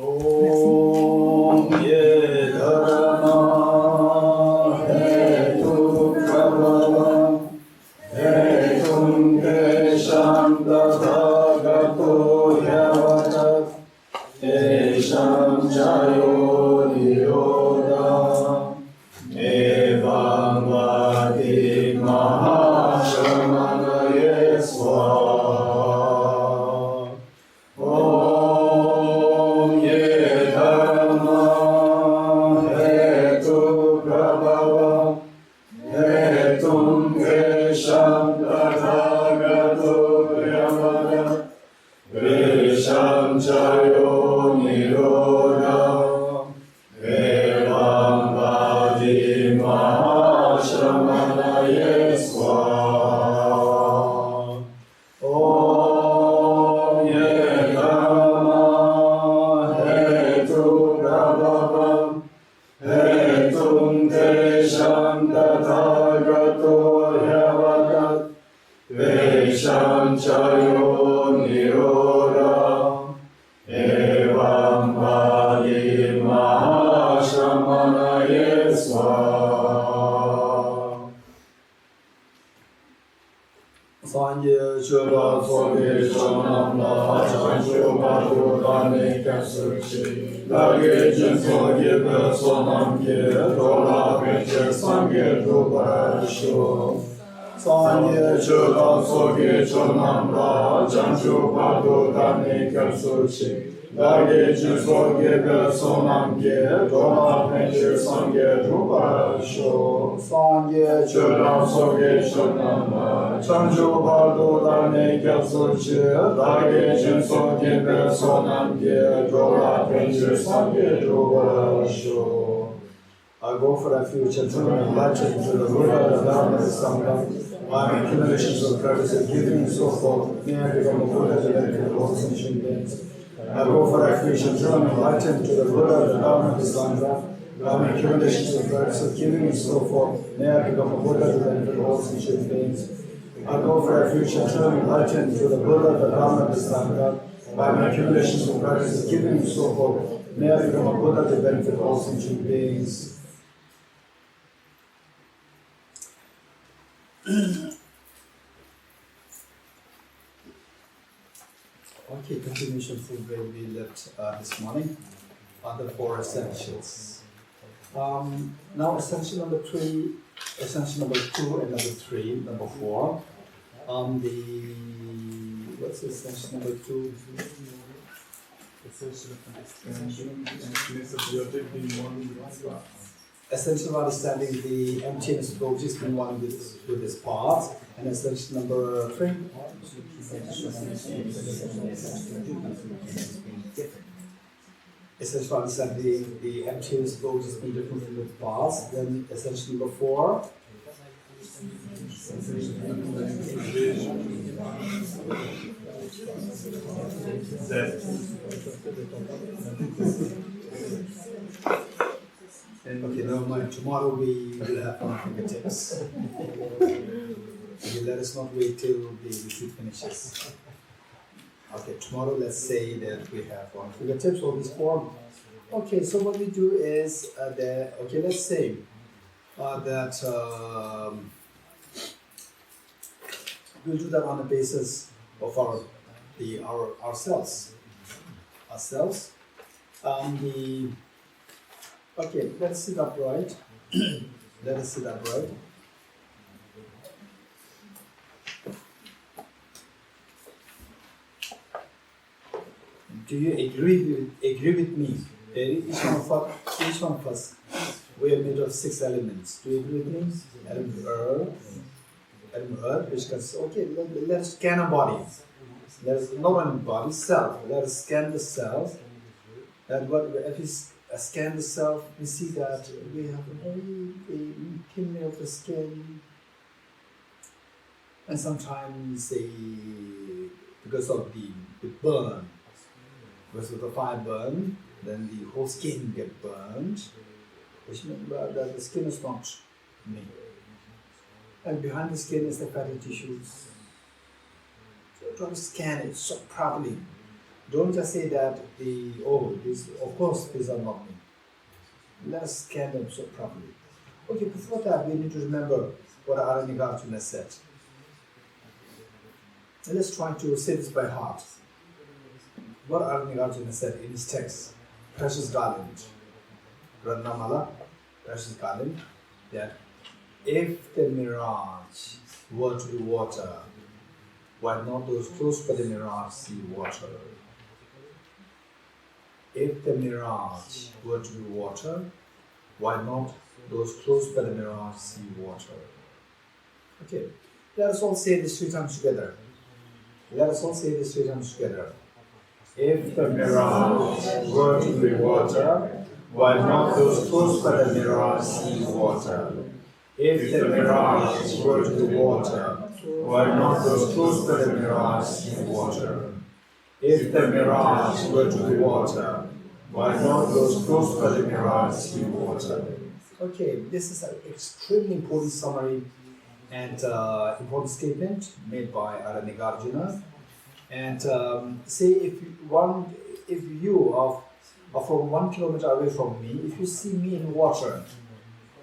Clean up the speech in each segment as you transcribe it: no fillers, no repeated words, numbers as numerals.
Om ye dharma hetu prabhava hetum kesham tathagato yavatat kesham jayo nirodha evam vati mahashamanaye swaha. I go for refuge and turn my attention to the Buddha, the Dharma, the Sangha, my accumulations of practice, giving and so forth, may I become a Buddha, the benefit of all sentient beings. I go for refuge and turn my attention to the Buddha, the Dharma, the Sangha, my accumulations of practice, giving and so forth, may I become a Buddha, the benefit of all sentient beings. I go for refuge and turn my attention to the Buddha, the Dharma, the Sangha, my accumulations of practice, giving and so forth, may I become a Buddha, the benefit of all sentient beings. Okay, continuation from where we left this morning on the 4 essentials. Now essential number 3, essential number 2, and number 3, number 4. What's essential number 2? Essential of understanding the emptiness of Bodhicittas being one with its parts, and essential number 3. Essential of understanding the emptiness of Bodhicittas being different from its parts, then essential number 4. Okay, never mind. Tomorrow we will have on fingertips. Okay, let us not wait till the retreat finishes. Okay, tomorrow let's say that we have on fingertips all these 4. Okay, so what we do is let's say that we'll do that on the basis of ourselves. Okay, let's sit upright. Let us sit upright. Do you agree with me? Each one of us, we are made of 6 elements. Do you agree with me? Element earth, which can let us scan our body. Let us not only body, self. Let us scan the self. And if we scan the self, we see that we have a thin of the skin, and sometimes because of the burn, because of the fire burn, then the whole skin gets burned, which means that the skin is not me. And behind the skin is the fatty tissues. So try to scan it so properly. Don't just say that this, of course, these are not me. Let us scan them so properly. Okay, before that, we need to remember what Aranigarjuna said. And let's try to say this by heart. What Aranigarjuna said in his text, Precious Garland, Ranamala, Precious Garland, that if the mirage were to be water, why not those close by the mirage see water? If the mirage were to be water, why not those close by the mirage see water? Okay, let us all say this 3 times together. Let us all say this 3 times together. If the mirage were to be water, why not those close by the mirage see water? If the mirage were to be water, why not those close by the mirage see water? If the mirage were to be water, why not those close by the mirage see water? Okay, this is an extremely important summary and important statement made by Aranigarjuna. And say if you are from 1 kilometer away from me, if you see me in water,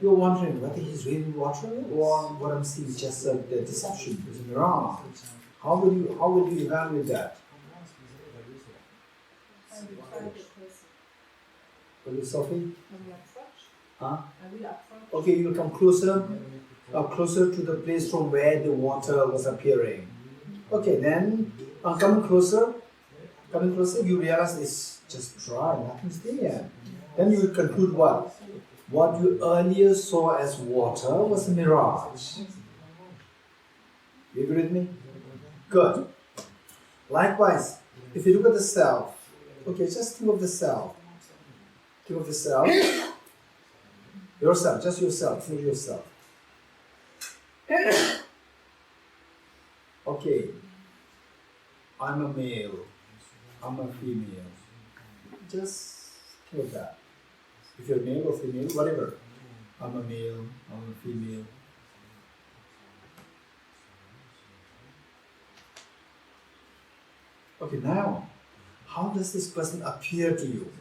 you're wondering whether he's really in water or what I'm seeing is just a deception, it's a mirage. How will you evaluate that? Will you, Sophie? Huh? Okay, you will come closer to the place from where the water was appearing. Okay, then coming closer, you realize it's just dry, nothing's there. Then you will conclude what? What you earlier saw as water was a mirage. You agree with me? Good. Likewise, if you look at the self, okay, just think of the self. Think of the self. Yourself, just yourself, think of yourself. Okay, I'm a male, I'm a female. Just think of that. If you're male or female, whatever. I'm a male, I'm a female. Okay, now, how does this person appear to you?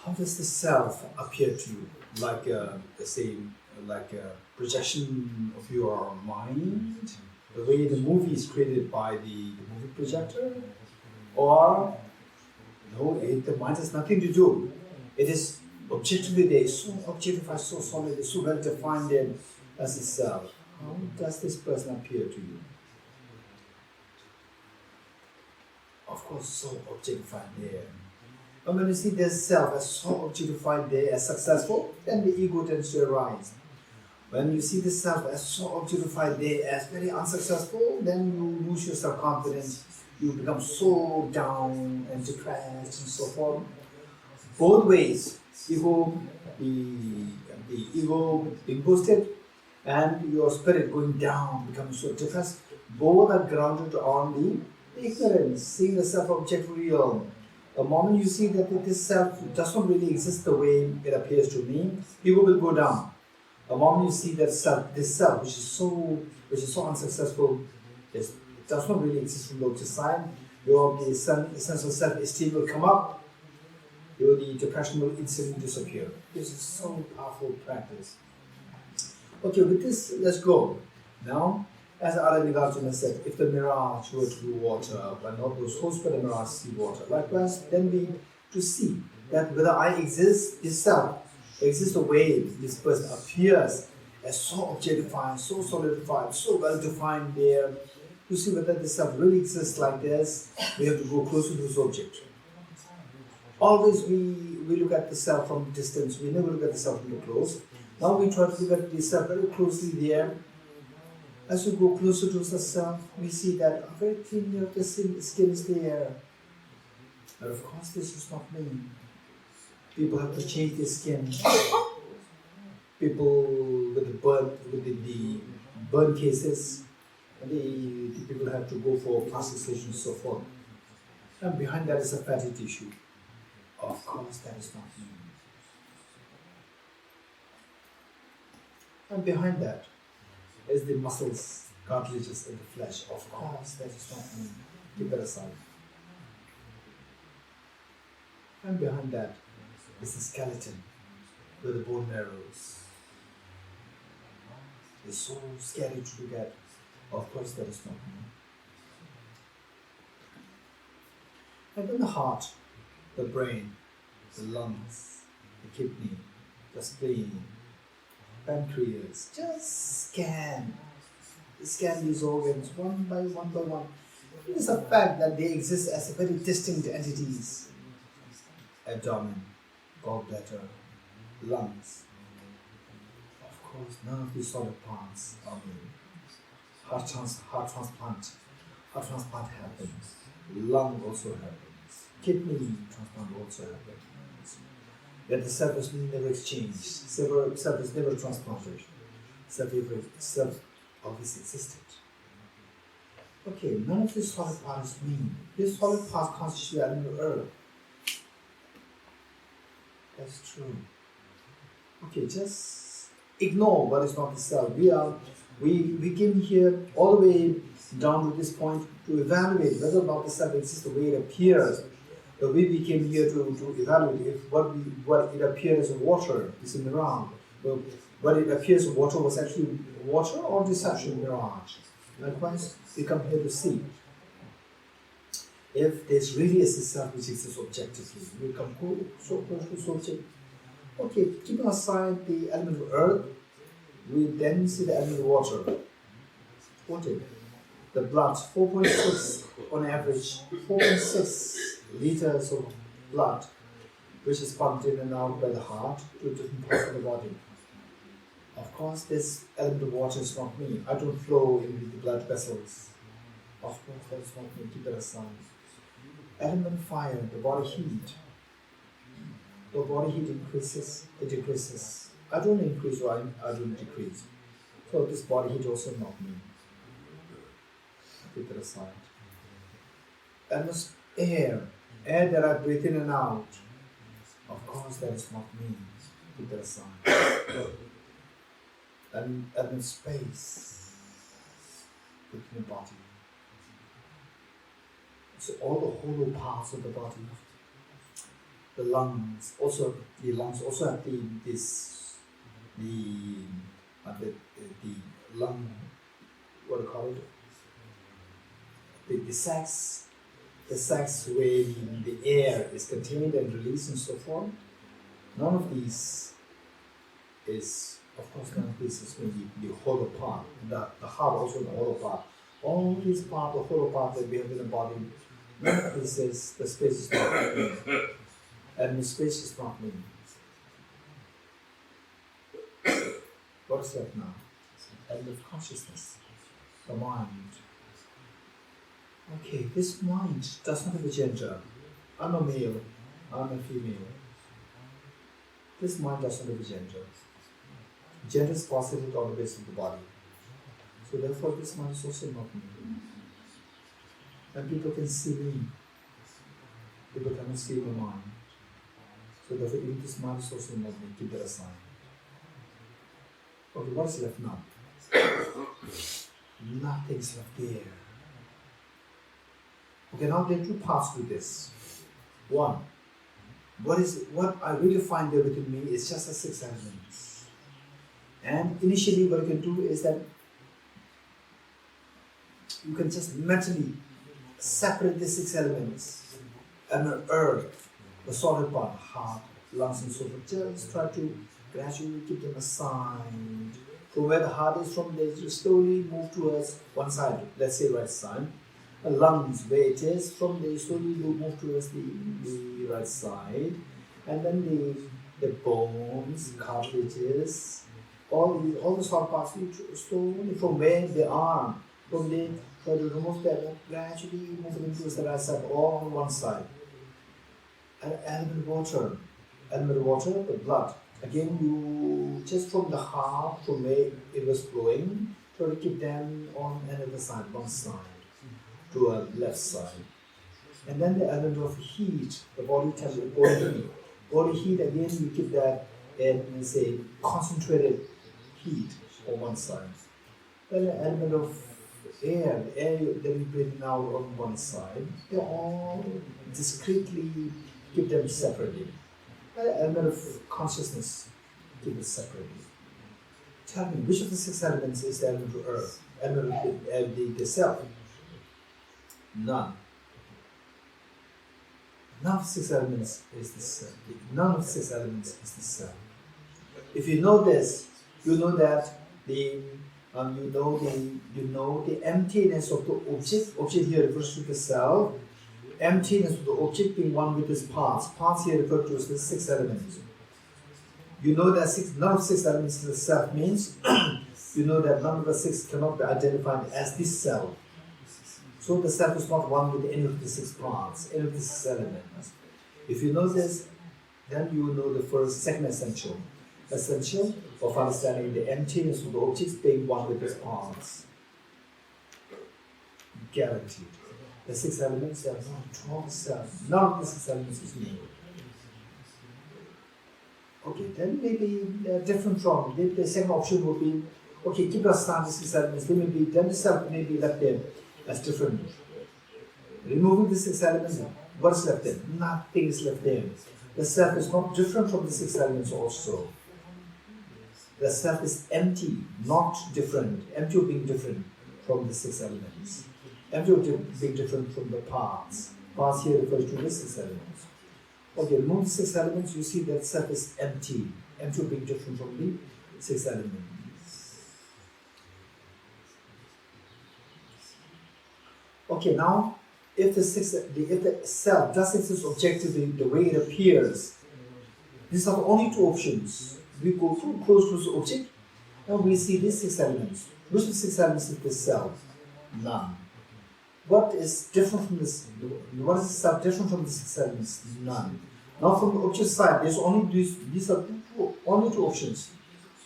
How does the self appear to you? Like a projection of your mind? The way the movie is created by the movie projector? Or, no, the mind has nothing to do. It is objectively there, so objectified, so solid, so well defined there as itself. How does this person appear to you? Of course, so objectified there. And when you see the self as so objectified there as successful, then the ego tends to arise. When you see the self as so objectified there as very unsuccessful, then you lose your self-confidence. You become so down and depressed and so forth. Both ways, the ego being boosted and your spirit going down, becoming so depressed, both are grounded on the ignorance, seeing the self objectively real. The moment you see that this self does not really exist the way it appears to me, ego will go down. The moment you see that this self, which is so unsuccessful, does not really exist from the object side, the sense of self-esteem will come up. The depression will instantly disappear. This is so powerful practice. Okay, with this, let's go. Now, as Aranigarjuna said, if the mirage were to be water, but not those hosts by the mirage see water. Likewise, then we to see that whether I exist, this self exists the way this person appears as so objectified, so solidified, so well defined there. To see whether this self really exists like this, we have to go closer to this object. Always we look at the self from distance, we never look at the self from the close. Now we try to look at the self very closely there. As we go closer to the self, we see that a very thin layer of the skin is there. But of course this is not me. People have to change their skin. People with the burn cases, the people have to go for plastic surgery and so forth. And behind that is a fatty tissue. Of course, that is not me. And behind that is the muscles, cartilages, and the flesh. Of course, that is not me. Keep that aside. And behind that is the skeleton with the bone marrows. It's so scary to look at. Of course, that is not me. And then the heart, the brain, the lungs, the kidney, the spleen, pancreas. Just scan these organs one by one. It is a fact that they exist as very distinct entities. Abdomen, gallbladder, lungs. Of course, none of these solid parts are me. Heart transplant happens. Lung also happens. Kidney transplant also happens. Yet the self is never exchanged. Self is never transplanted. Self always existed. Okay, none of these solid parts me. These solid parts constitute the element of earth. That's true. Okay, just ignore what is not the self. We came here all the way down to this point to evaluate whether or not the self exists the way it appears. The way we came here to evaluate if what it appeared as water is a mirage. Well, what it appears as water was actually water or deception mirage. Likewise, we come here to see if there's really a self which exists objectively. We come so close to subject. Okay, keeping aside the element of earth, we then see the element of water. Water. The blood, 4.6 on average, 4.6 liters of blood, which is pumped in and out by the heart to different parts of the body. Of course, this element of water is not me. I don't flow in the blood vessels. Of course, that is not me. Keep that aside. Element fire, the body heat. The body heat increases, it decreases. I don't increase or I don't decrease. So this body heat also not me. Keep that aside. Element air that I breathe in and out. Of course, that is not me. Keep that aside. And space within the body. So all the hollow parts of the body, the lungs also have the lung, what do you call it? The sacs where the air is contained and released and so forth. None of these is, of course, none of this is maybe the hollow part. The heart also the hollow part. All these parts, the hollow part that we have in the body, none of this is, the space is not me. And the space is not me. What is that now? Element of consciousness. The mind. Okay, this mind does not have a gender. I'm a male, I'm a female. This mind does not have a gender. Gender is posited on the basis of the body. So therefore this mind is also not me. And people can see me. People cannot see my mind. So therefore even this mind is also not me. Keep that aside. Okay, what is left now? Nothing's left there. Okay, now there are two parts to this. One, what I really find there within me is just the 6 elements. And initially what you can do is that you can just mentally separate the 6 elements and the earth, the solid part, heart, lungs and so forth. Just try to gradually keep them aside. From where the heart is from, they just slowly move towards one side, let's say right side. The lungs, where it is, from there slowly move towards the right side. And then the bones, cartilages, all the solid parts, slowly from where they are, from there try to remove them, gradually move them towards the right side, all on one side. And element water, the blood. Again, you just from the heart, from where it was flowing, try to keep them on another side, one side, to a left side. And then the element of heat, the body temperature, body heat, again you keep that in, say, concentrated heat on one side. Then the element of air, the air that we breathe out on one side, they're all discretely keep them separately. Element of consciousness, keep it separately. Tell me, which of the 6 elements is the element of earth? Element of the self? None. None of the 6 elements is the self. None of the 6 elements is the self. If you know this, you know that the emptiness of the object. Object here refers to the self. Emptiness of the object being one with its parts. Parts here refer to as the 6 elements. You know that none of 6 elements is the self means you know that none of the 6 cannot be identified as this self. So the self is not one with any of the 6 parts, any of the 6 elements. If you know this, then you know the second essential. Essential of understanding the emptiness of the objects being one with its parts. Guaranteed. The 6 elements are not all self. None of the 6 elements is new. Okay, then maybe different from the second option would be, okay, keep aside the 6 elements, then the self may be left there as different. Removing the 6 elements, what is left there? Nothing is left there. The self is not different from the 6 elements also. The self is empty, not different. Empty of being different from the 6 elements. Empty of being different from the parts. Parts here refers to the 6 elements. Okay, remove the 6 elements, you see that self is empty. Empty of being different from the 6 elements. Okay, now if the self does exist objectively the way it appears, these are only 2 options. We go too close to the object, and we see these 6 elements. Which of the 6 elements is the self? None. What is different from this? What is the self different from the 6 elements? None. Now from the object side, there's only these are only 2 options.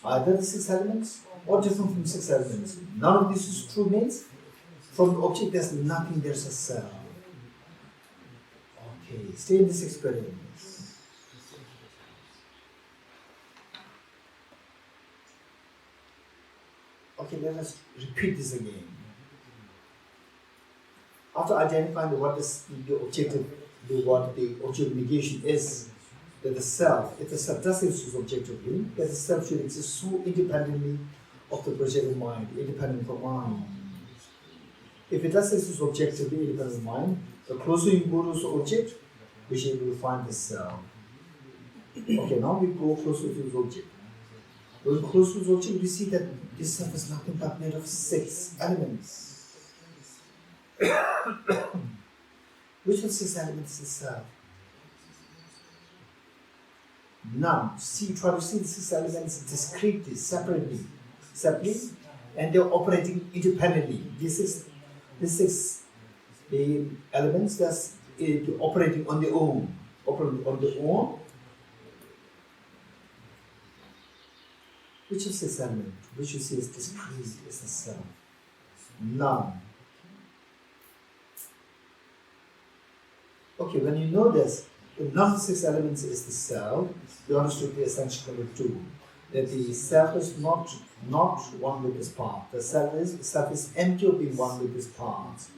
Either the 6 elements or different from 6 elements. None of this is true means from the object there's nothing, there's a self. Okay, stay in this experience. Okay, let us repeat this again. After identifying what is the objective, what the objective negation is, that the self, if the self does exist objectively, that the self should exist so independently of the projected mind, independent from mind. If it does exist objectively, independent from mind, the closer you go to the object, we should be able to find the self. Okay, now we go closer to the object. When close to the object, we see that this self is nothing but made of 6 elements. Which of the 6 elements is self? None. Try to see the 6 elements discretely, separately, and they're operating independently. This is the elements that's operating on their own. Which of 6 elements? Which you see is discrete, is the self? None. Okay, when you know this, the none of 6 elements is the self, you understood the essential number 2. That the self is not one with its part. The self is empty of being one with its parts.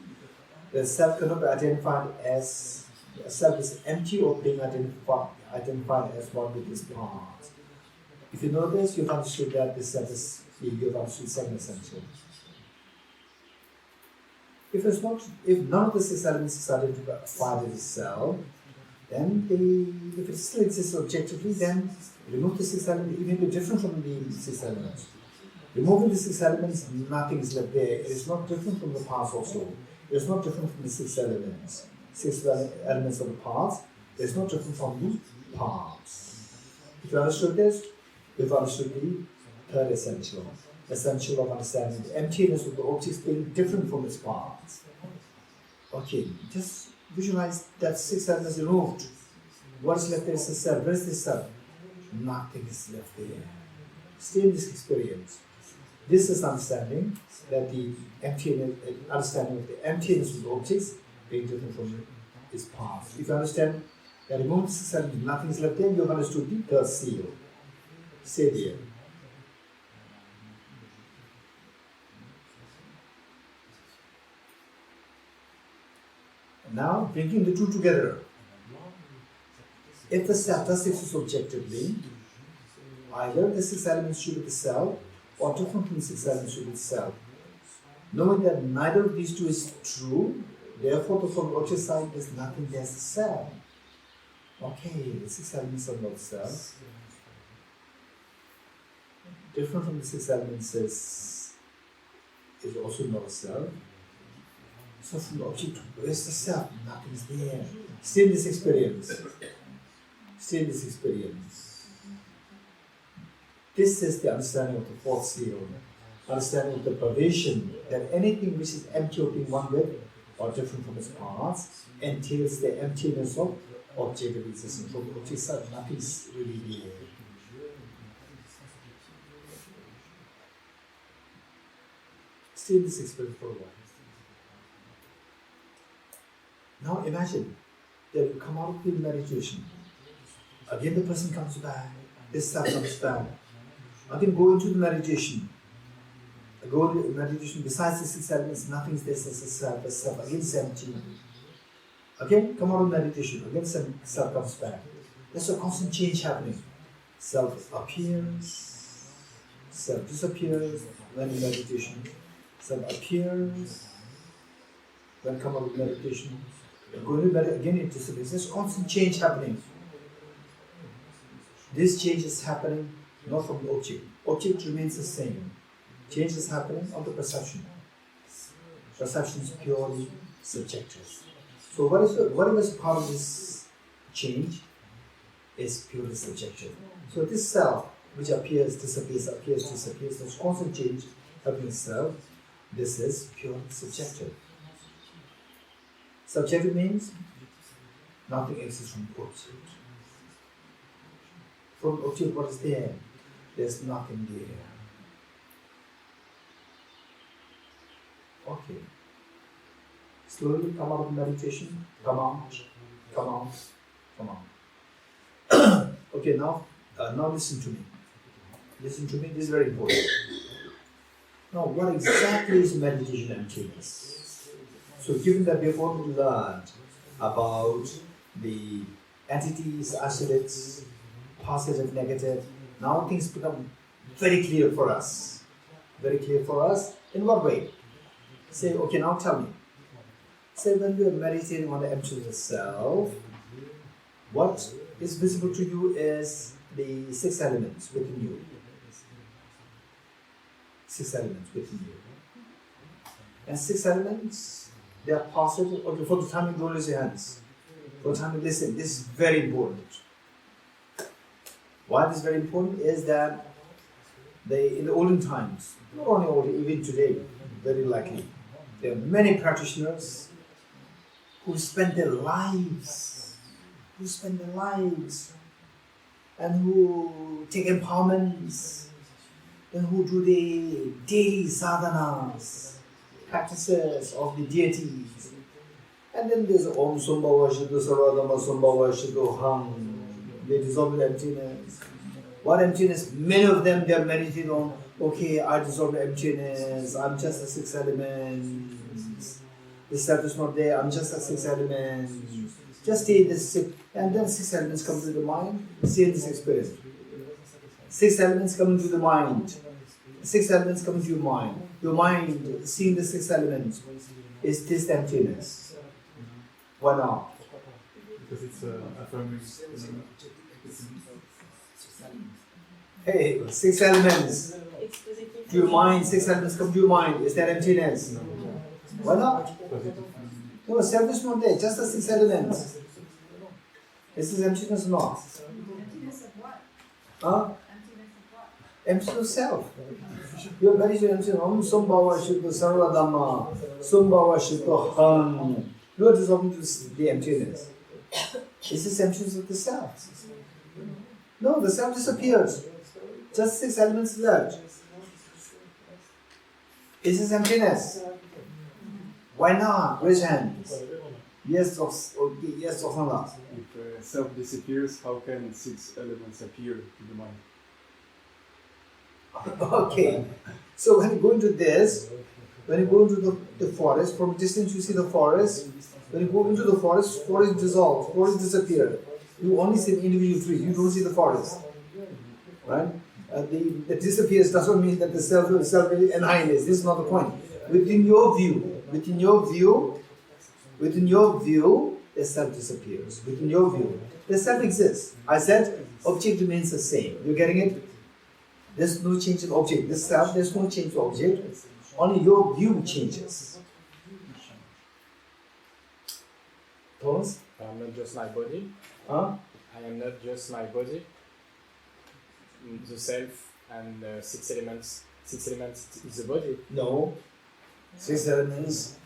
The self cannot be identified as, the self is empty of being identified as one with its parts. If you know this, you've understood that the self is, you've understood second essential. If none of the 6 elements is identified as self, then if it still exists objectively, then remove the 6 elements, it may be different from the 6 elements. Removing the 6 elements, nothing is left there. It is not different from the parts also. It is not different from the 6 elements. 6 elements of the parts, it is not different from the parts. If you understood this, you've understood the third essential. Essential of understanding the emptiness of the objects being different from its parts. Okay, just visualize that 6 elements removed. What is left there is the self. Where is the self? Nothing is left there. Stay in this experience. This is understanding that the emptiness, understanding of the emptiness of the objects being different from its parts. If you understand that remove the 6 elements, nothing is left there, you have understood the third seal. Stay there. Now, bringing the 2 together. If the self does exist objectively, either the six elements should be the self, or different from the six elements should be the self. Knowing that neither of these two is true, therefore from the object side there's nothing, there's the self. Okay, the six elements are not self. Different from the six elements is also not a self. So from the object, where's the self? Nothing's there. Still this experience. Still this experience. This is the understanding of the fourth seal. Understanding of the pervasion, that anything which is empty of being one with or different from its parts entails the emptiness of objective existence. From the object side, nothing's really there. Stay in this experience for a while. Now imagine that you come out of the meditation. Again the person comes back, this self comes back. Again go into the meditation. Go into the meditation, besides the six elements, nothing is there, the self, again it's empty. Again, come out of meditation, again self comes back. There's a constant change happening. Self appears, self disappears when in meditation. Self appears when come out of meditation. Going to meditation, again it disappears. There's constant change happening. This change is happening not from the object. Object remains the same. Change is happening on the perception. Perception is purely subjective. So whatever is part of this change is purely subjective. So this self, which appears, disappears, appears, disappears, there's constant change happening in self. This is purely subjective. Subjective means nothing exists from the object. From the object, what is there? There's nothing there. Okay. Slowly come out of meditation. Come out. Come out. Come out. Okay, now listen to me. Listen to me, this is very important. Now, what exactly is meditation emptiness? So, given that before we learned about the entities, isolates, positive, negative, now things become very clear for us. Very clear for us. In what way? Say, okay, now tell me. Say, when you are meditating on the emptiness of self, what is visible to you is the six elements within you. Six elements within you. And six elements, they are positive. Okay, for the time you don't raise your hands. For the time you listen, this is very important. Why this is very important is that in the olden times, not only olden, even today, very likely, there are many practitioners who spend their lives, and who take empowerments, and who do the daily sadhanas, practices of the deities. And then there's Om Sambhava Shuddha Sarvadhamma Sambhava Shuddha Ham. They dissolve the emptiness. What emptiness? Many of them, they are meditating on, okay, I dissolve the emptiness, I'm just a six elements. The self is not there, I'm just a six elements. Just stay in this six, and then six elements come to the mind, stay in this experience. Six elements come into the mind. Six elements come into your mind. Your mind, seeing the six elements, is this emptiness. Why not? Because it's affirming. Hey, six elements. To your mind, six elements come to your mind. Is that emptiness? Why not? No, self is not there, just the six elements. Is this emptiness or not? Emptiness of what? Huh? Emptiness of what? Emptiness of self. You are very sure emptiness. Om Sambhava Shuddha Sarvadhamma Sambhava Shuddha Ham. You are dissolving to the emptiness. Is this emptiness of the self? No, the self disappears. Just six elements left. Is this emptiness? Why not? Raise your hand. Yes or yes or not? If self disappears, how can six elements appear to the mind? Okay. So when you go into this, when you go into the forest, from distance you see the forest. When you go into the forest, forest dissolves, forest disappears. You only see the individual trees. You don't see the forest, right? The disappears doesn't mean that the self will annihilate. This is not the point. Within your view, the self disappears. Within your view, the self exists. I said object remains the same. You getting it? There's no change in object. This self, there's no change to object. Only your view changes. Thomas? I am not just my body. Huh? I am not just my body. The self and six elements. Six elements is the body. No. 6 elements.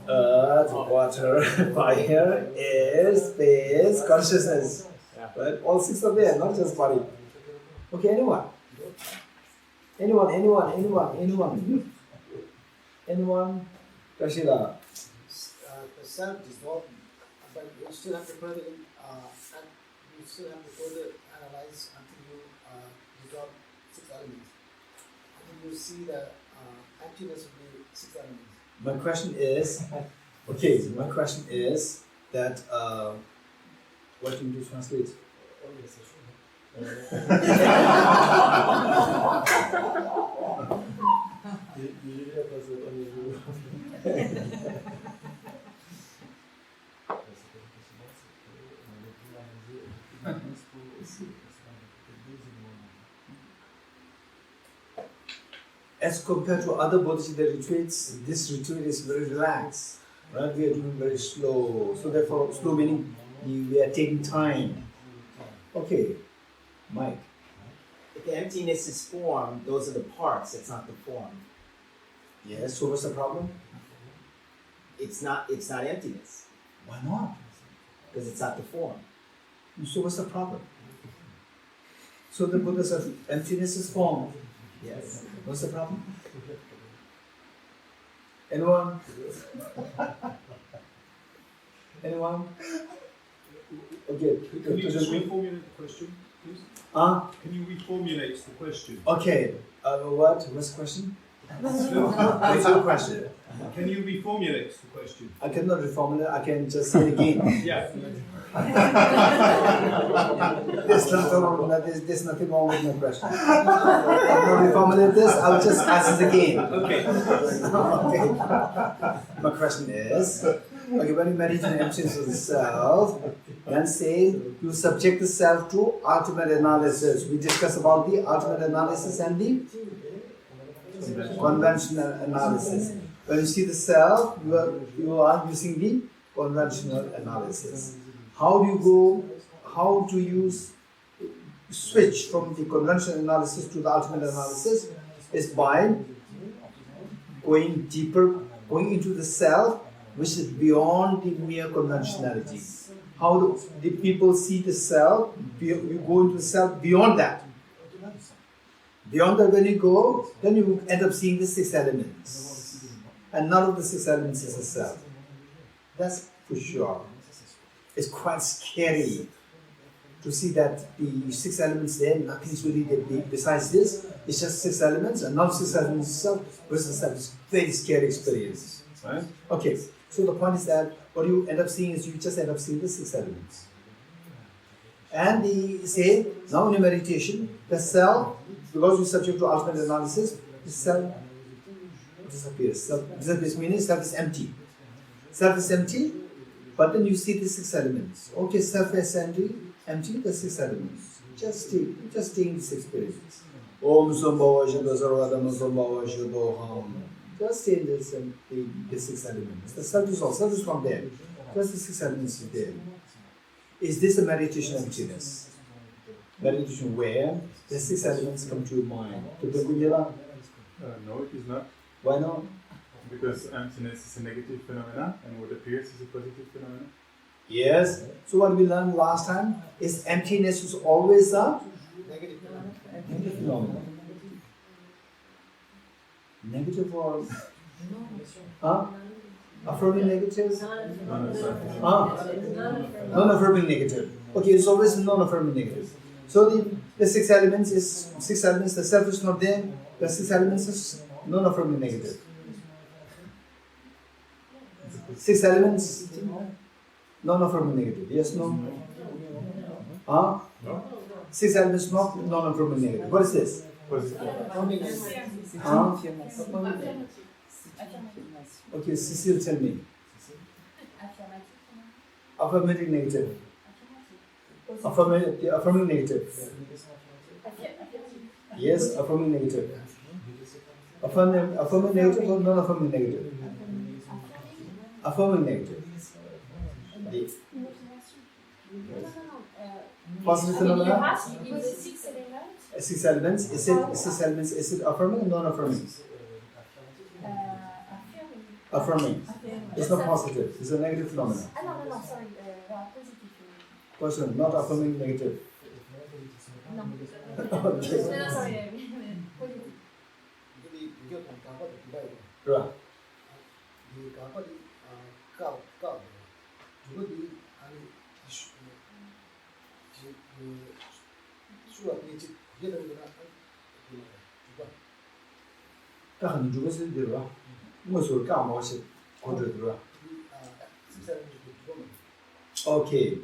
Earth, water, fire, air, space, consciousness. Yeah. Right? All 6 are there, not just body. Okay, anyone? Anyone? Kashila. The self dissolved, but you still have to further, you still have to further analyze until you dissolve 6 elements. Until you see the emptiness of the 6 elements. My question is that what do you do translate? As compared to other Bodhicitta retreats, this retreat is very relaxed. Right? We are doing very slow. So therefore, slow meaning we are taking time. Okay, Mike. If the emptiness is form, those are the parts, it's not the form. Yes, so what's the problem? It's not emptiness, Why not? because it's not the form. So what's the problem? So the Buddha said emptiness is form. Yes. What's the problem? Anyone? Anyone? Okay. Can you just reformulate the question, please? Can you reformulate the question? Okay. What? What's the question? What's your question? Can you reformulate the question? I cannot reformulate. I can just say it again. Yeah. There's nothing wrong with my question. I'm not reformulate this. I'll just ask it again. Okay. Okay. My question is, okay, when you meditate on emptiness of the self, then say you subject the self to ultimate analysis. We discuss about the ultimate analysis and the conventional analysis. When you see the self, you are using the conventional analysis. How do you switch from the conventional analysis to the ultimate analysis? Is by going deeper, going into the self, which is beyond the mere conventionality. How do the people see the self? You go into the self beyond that. Beyond that, when you go, then you end up seeing the 6 elements. And none of the 6 elements is a self. That's for sure. It's quite scary to see that the 6 elements there, nothing is really there besides this. It's just 6 elements, and not 6 elements itself versus self. It's a very scary experience. Right? Okay, so the point is that what you end up seeing is you just end up seeing the 6 elements. And they say, now in your meditation, the self, because you're subject to ultimate analysis, the self disappears. Self disappears meaning self is empty. Self is empty, but then you see the 6 elements. Okay, self is empty, the 6 elements. Just taking this experience. Om Sambhava Shudha Sarvadama Sambhava Shudha. Just stay in this and the 6 elements. The self is all, self is from there. Just the 6 elements is there. Is this a meditation emptiness? Meditation where the 6 elements come to your mind. No, it is not. Why not? Because emptiness is a negative phenomenon and what appears is a positive phenomenon. Yes. So what we learned last time is emptiness is always a Negative phenomenon. negative phenomenon. Negative or affirming negative? Non-affirming negative. Okay, it's always non-affirming negative. So the 6 elements is 6 elements. The self is not there. The 6 elements is non-affirming negative. 6 elements, non-affirming negative. Yes, no? Huh? Six elements not non-affirming negative. What is this? Huh? Okay, Cecile, tell me. Affirmative negative. Affirming negative. Yes, affirming negative. Affirming negative or non-affirming negative? Affirming negative. Positive phenomena? Six elements. Is it affirming or non-affirming? Affirming. It's not positive. It's a negative phenomenon. Sorry, positive. Positive, not affirming negative. Okay. Sorry, positive. Right. Okay.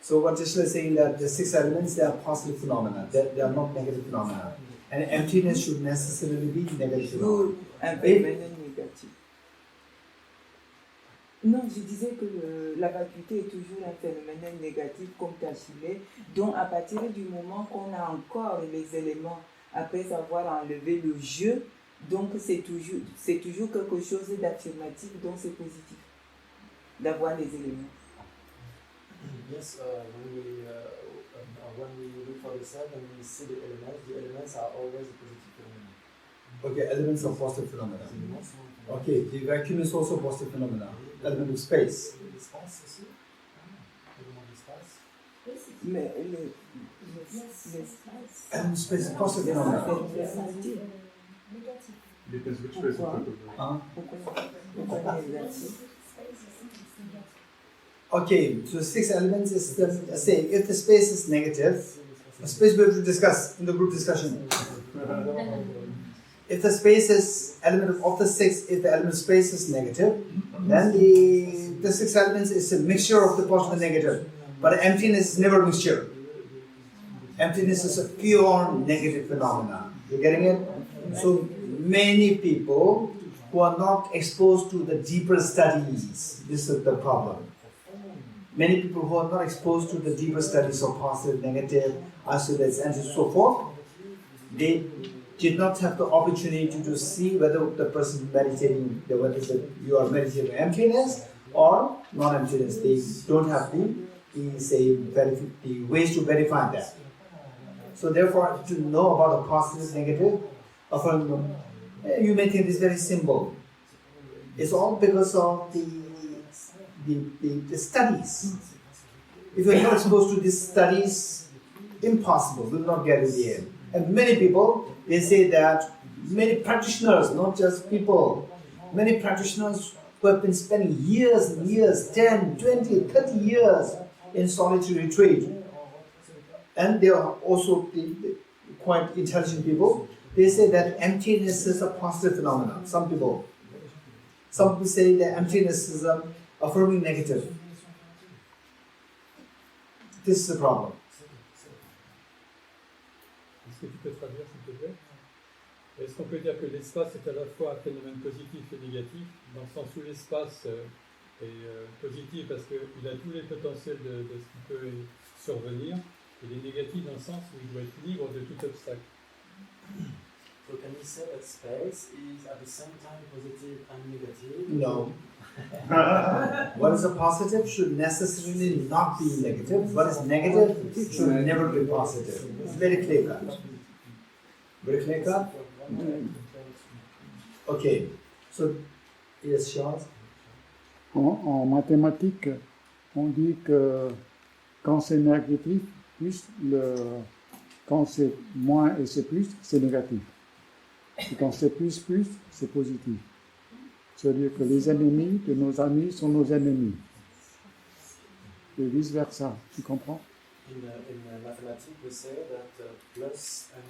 So what Geshe is saying that the six elements, they are positive phenomena, they are not negative phenomena. And emptiness should necessarily be negative phenomena. Un phénomène négatif. Non, je disais que la vacuité est toujours un phénomène négatif comme Tachilé, dont à partir du moment qu'on a encore les éléments après avoir enlevé le jeu, donc c'est toujours quelque chose d'affirmatif, donc c'est positif d'avoir les éléments. Yes, when we look for the self and we see the elements are always a positive phenomenon. Okay, elements are positive phenomena. Okay, the vacuum is also positive phenomena. Element of space. Mais Element of space is positive phenomena. Depends which space you're talking about. pourquoi négatif? Okay, so six elements is the same. If the space is negative, a space we have to discuss in the group discussion. If the space is element of the six, if the element space is negative, then the six elements is a mixture of the positive and negative. But emptiness is never a mixture. Emptiness is a pure negative phenomenon. You're getting it? So many people who are not exposed to the deeper studies, this is the problem. Many people who are not exposed to the deeper studies of positive, negative, isolates, and so forth, they did not have the opportunity to see whether the person is meditating, whether you are meditating emptiness or non-emptiness. They don't have the ways to verify that. So therefore, to know about the positive, negative, you may think it's very simple. It's all because of the studies. If you're not exposed to these studies, impossible, will not get in the end. And many people, they say that many practitioners, not just people, many practitioners who have been spending years and years, 10, 20, 30 years in solitary retreat, and they are also quite intelligent people, they say that emptiness is a positive phenomenon. Some people say that emptiness is affirming negative. This is the problem. Est-ce que tu peux traduire, s'il te plaît? Est-ce qu'on peut dire que l'espace est à la fois un phénomène positif et négatif, dans le sens où l'espace est positif parce qu'il a tous les potentiels de ce qui peut survenir, et il est négatif dans le sens où il doit être libre de tout obstacle? So can we say that space is at the same time positive and negative? No. What is a positive should necessarily not be negative. What is negative should never be positive. It's very clear cut. Very clear cut? Okay. So, yes, Charles? En mathématiques, on dit que quand c'est négatif, quand c'est moins et c'est plus, c'est négatif. Et quand c'est plus, c'est positif. C'est-à-dire que les ennemis de nos amis sont nos ennemis. Et vice-versa. Tu comprends? In mathematics, we say that plus and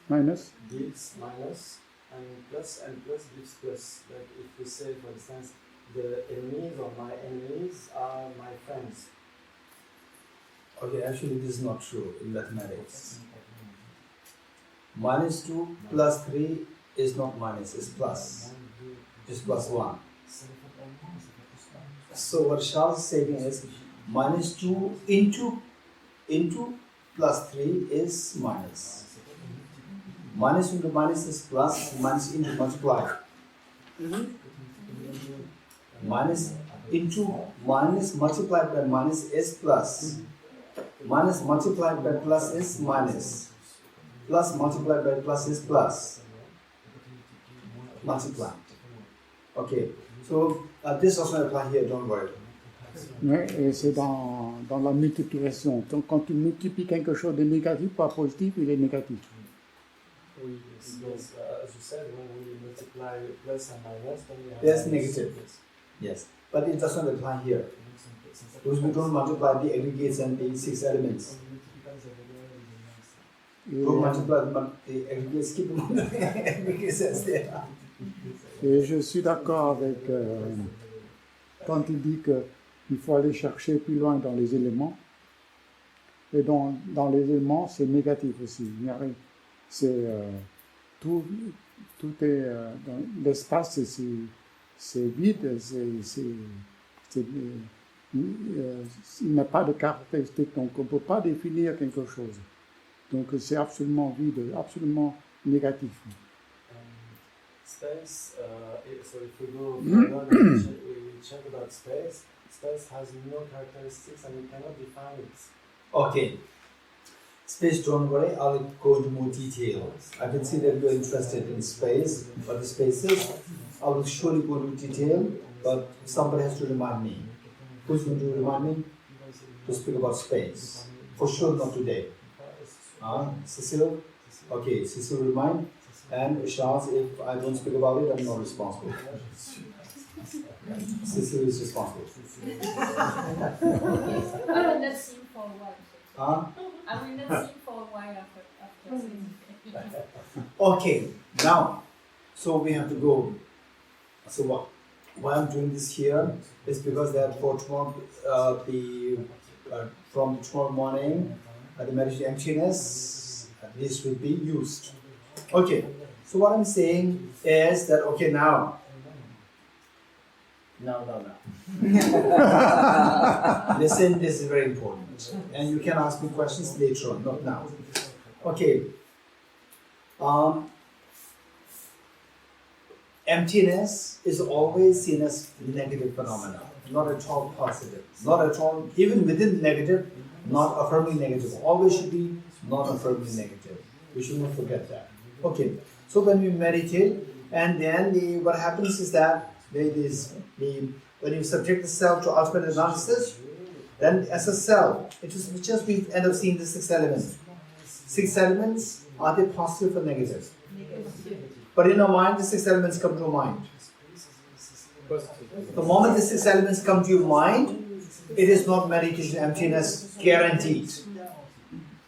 Minus. gives minus, and plus gives plus. Like if we say, for instance, the enemies or my enemies are my friends. Okay, actually this is not true in mathematics. Minus 2 plus 3 is not minus, it's plus. It's plus 1. So what Charles is saying is minus 2 into plus 3 is minus. Minus into minus is plus, minus into multiply. Minus into minus multiplied by minus is plus. Minus multiplied by plus is minus. Plus multiplied by plus is plus. Multiply. Okay, so this doesn't apply here, don't worry. Ouais, et c'est dans la multiplication. Donc, quand tu multiplies quelque chose de négatif par positif, il est négatif. Because, as you said, when we multiply plus and minus, then we have That's negative. Yes, but it doesn't apply here. Because we don't multiply the aggregates and the 6 elements. Don't multiply the aggregates, keep them aggregates as they are. Et je suis d'accord avec quand il dit qu'il faut aller chercher plus loin dans les éléments. Et dans les éléments, c'est négatif aussi. C'est tout est dans l'espace, c'est vide, il n'y a pas de caractéristiques, donc on ne peut pas définir quelque chose. Donc c'est absolument vide, absolument négatif. Space, so if we go further and we check about space, space has no characteristics and we cannot define it. Okay. Space, don't worry, I'll go into more detail. I can see that you're interested in space, what the space is. I will surely go into detail, but somebody has to remind me. Who's going to remind me to speak about space? For sure, not today. Cecile? Okay, Cecile remind. And Charles, if I don't speak about it, I'm not responsible. Cecile is responsible. I will not sing for a while. Huh? I will not sing for a while after. Okay, now, so we have to go. So why I'm doing this here is because that for tomorrow, from tomorrow morning, the meditation emptiness, this will be used. Okay, so what I'm saying is that, okay, now. Listen, this is very important. And you can ask me questions later on, not now. Okay. Emptiness is always seen as negative phenomena, not at all positive. Not at all, even within negative, not affirming negative. Always should be not affirming negative. We should not forget that. Okay, so when we meditate, and then what happens is that when you subject the self to ultimate analysis, then as a self, we end up seeing the 6 elements. 6 elements, are they positive or negative? But in our mind, the 6 elements come to our mind. The moment the 6 elements come to your mind, it is not meditation emptiness guaranteed.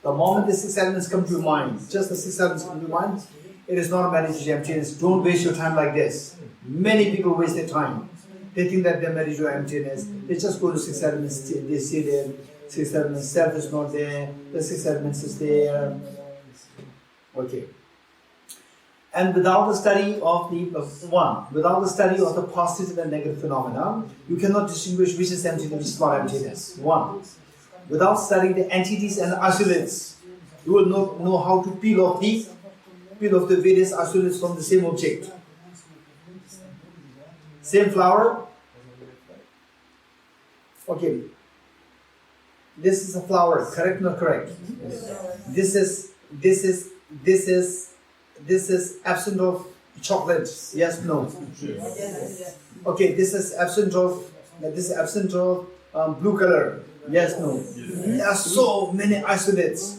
The moment the 6 elements come to your mind, just the 6 elements come to your mind, it is not meditation emptiness. Don't waste your time like this. Many people waste their time. They think that they're meditation emptiness. They just go to 6 elements, they see the 6 elements, self is not there, the 6 elements is there. Okay. And without the study of without the study of the positive and negative phenomena, you cannot distinguish which is emptiness, which is not emptiness. 1. Without studying the entities and isolates, you will not know how to peel off the various isolates from the same object. Same flower. Okay. This is a flower, correct or not correct? This is absent of chocolate. Yes, no. Okay, this is absent of blue color. Yes, no. There are so many isolates.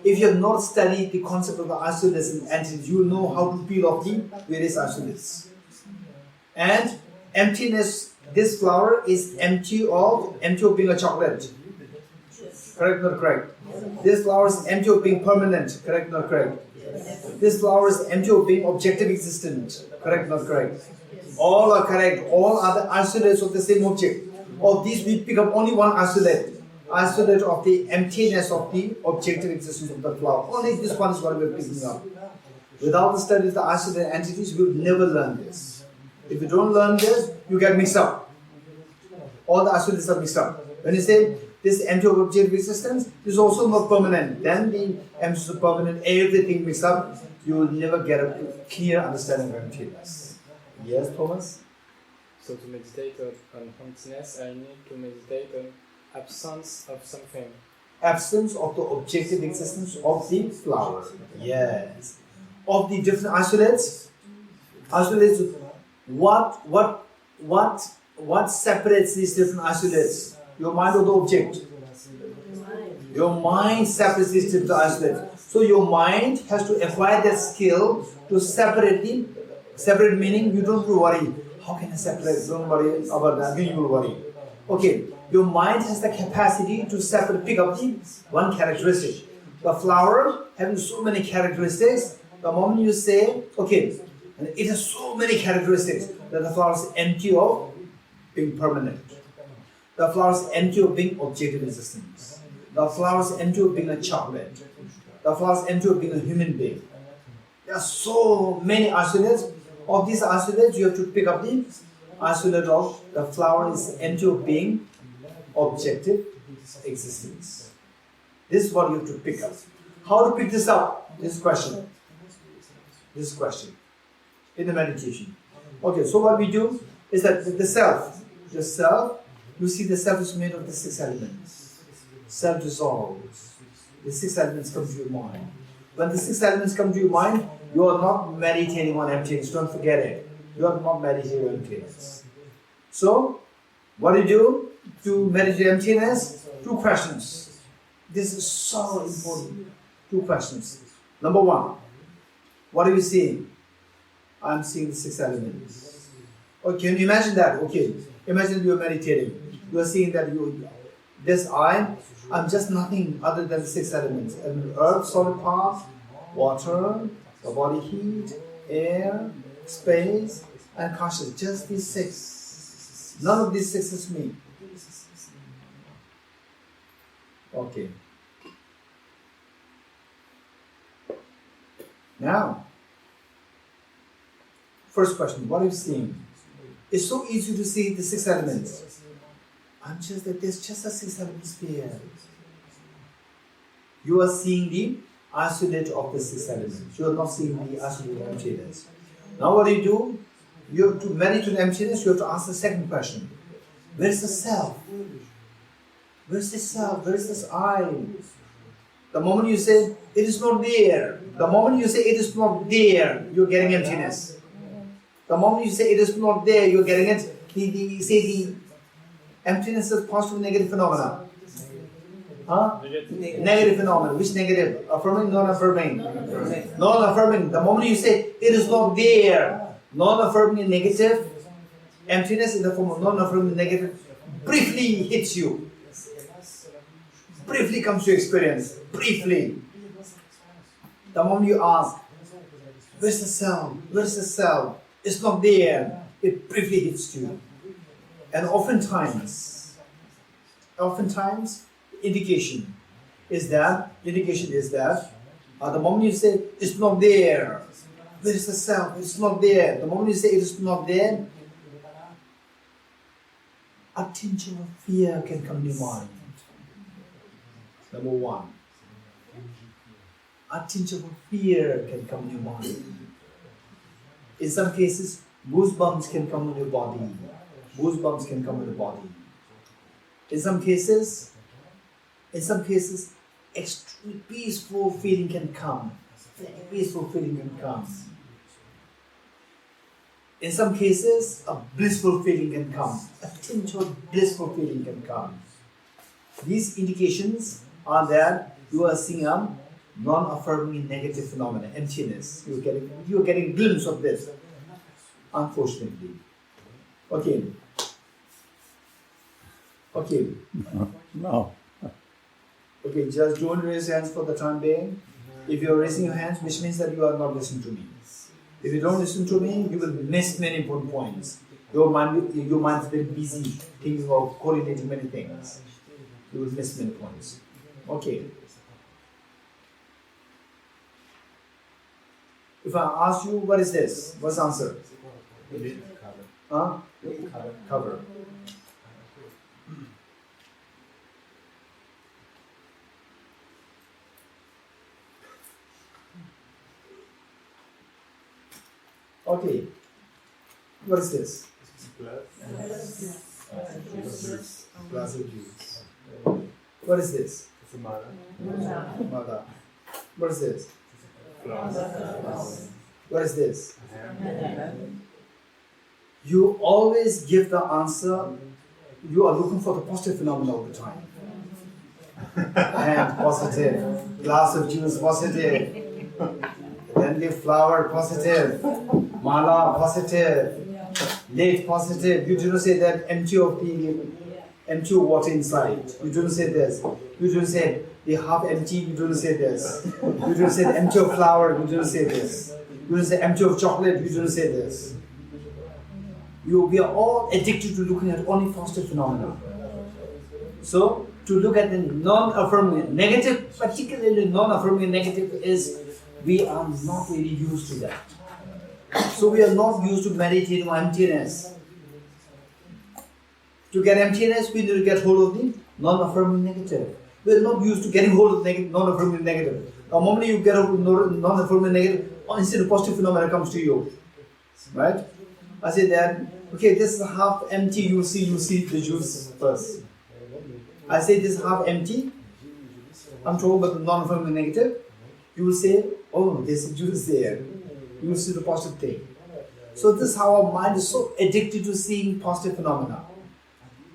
If you have not studied the concept of the isolates and entities, you will know how to peel off the various isolates. And emptiness, this flower is empty of being a chocolate. Correct or not correct? This flower is empty of being permanent. Correct or not correct? This flower is empty of being objective existent. Correct or not correct? All are correct. All are the isolates of the same object. Of these we pick up only one isolate. isolate of the emptiness of the objective existence of the flower. Only this one is what we're picking up. Without the study of the isolated entities, we will never learn this. If you don't learn this, you get mixed up. All the isolates are mixed up. When you say this empty of objective existence, this is also not permanent. Then the emptiness is permanent, everything mixed up, you will never get a clear understanding of emptiness. Yes, Thomas? So to meditate on emptiness, I need to meditate on absence of something. Absence of the objective existence of the flower. Yes. Of the different isolates. Isolates. What separates these different isolates? Your mind or the object? Your mind separates these different isolates. So your mind has to acquire that skill to separate them. Separate meaning you don't worry. How can I separate? Don't worry about that. Then you will worry. Okay. Your mind has the capacity to separate, pick up the one characteristic. The flower having so many characteristics. The moment you say, okay, and it has so many characteristics that the flower is empty of being permanent. The flower is empty of being objective existence. The flower is empty of being a chocolate. The flower is empty of being a human being. There are so many isolates. Of these isolates, you have to pick up the isolate of the flower is empty of being objective existence. This is what you have to pick up. How to pick this up? This question. This question. In the meditation. Okay, so what we do is that the self, you see the self is made of the 6 elements. Self dissolves. The 6 elements come to your mind. When the 6 elements come to your mind, you are not meditating on emptiness. Don't forget it. You are not meditating on emptiness. So, what do you do to meditate emptiness? 2 questions. This is so important. 2 questions. Number 1, what are you seeing? I'm seeing the 6 elements. Okay, can you imagine that? Okay, imagine you are meditating. You are seeing that I'm just nothing other than the 6 elements. Earth, solid part, water, the body heat, air, space, and consciousness. Just these 6. None of these 6 is me. Okay. Now, first question, what are you seeing? It's so easy to see the 6 elements. There's just a 6 element sphere. You are seeing the isolate of the 6 elements. You are not seeing the isolate emptiness. Now what do? You have to meditate on emptiness, you have to ask the second question. Where is the self? Where is the self? Where is this I? The moment you say, it is not there. The moment you say, it is not there, you're getting emptiness. The moment you say, it is not there, you're getting it. The emptiness is positive and negative phenomena. Huh? Negative phenomena. Which negative? Affirming, non-affirming? Non-affirming. The moment you say, it is not there, non-affirming and negative, emptiness in the form of non-affirming negative briefly hits you. Briefly comes to experience. Briefly. The moment you ask, where's the self? Where's the self? It's not there. It briefly hits you. And oftentimes, indication is that the moment you say it's not there, where is the self? It's not there. The moment you say it is not there, a tinge of fear can come to your mind. Number 1. A tinge of fear can come to your mind. In some cases, goosebumps can come in your body. Goosebumps can come in the body. In some cases, extreme peaceful feeling can come. Peaceful feeling can come. In some cases, a blissful feeling can come. A tinge of blissful feeling can come. These indications are that you are seeing a non-affirming and negative phenomena, emptiness. You are getting a glimpse of this, unfortunately. Okay. No. Okay, just don't raise your hands for the time being. If you are raising your hands, which means that you are not listening to me. If you don't listen to me, you will miss many important points. Your mind is very busy thinking of correlating many things. You will miss many points. Okay. If I ask you, what is this? What's the answer? Huh? Cover. Okay. What is this? Glass of juice. What is this? Mala. What is this? What is this? You always give the answer. You are looking for the positive phenomena all the time. And positive. Glass of juice, positive. Then the flower, positive. Mala, positive. Late, positive. You do not say that empty of water inside. You do not say this. You do not say the half empty. You do not say this. You do not say the empty of flower. You do not say this. You do not say empty of chocolate. You do not say this. We are all addicted to looking at only positive phenomena. So, to look at the non-affirming negative, particularly non-affirming negative, is we are not really used to that. So we are not used to meditating on emptiness. To get emptiness, we need to get hold of the non-affirming negative. We are not used to getting hold of the non-affirming negative. The moment you get hold of non-affirming negative, instead of positive phenomena comes to you. Right? I say that, okay, this is half empty, you see the juice first. I say this is half empty, I'm talking about the non-affirming negative. You will say, oh, there's juice there. You will see the positive thing. So this is how our mind is so addicted to seeing positive phenomena.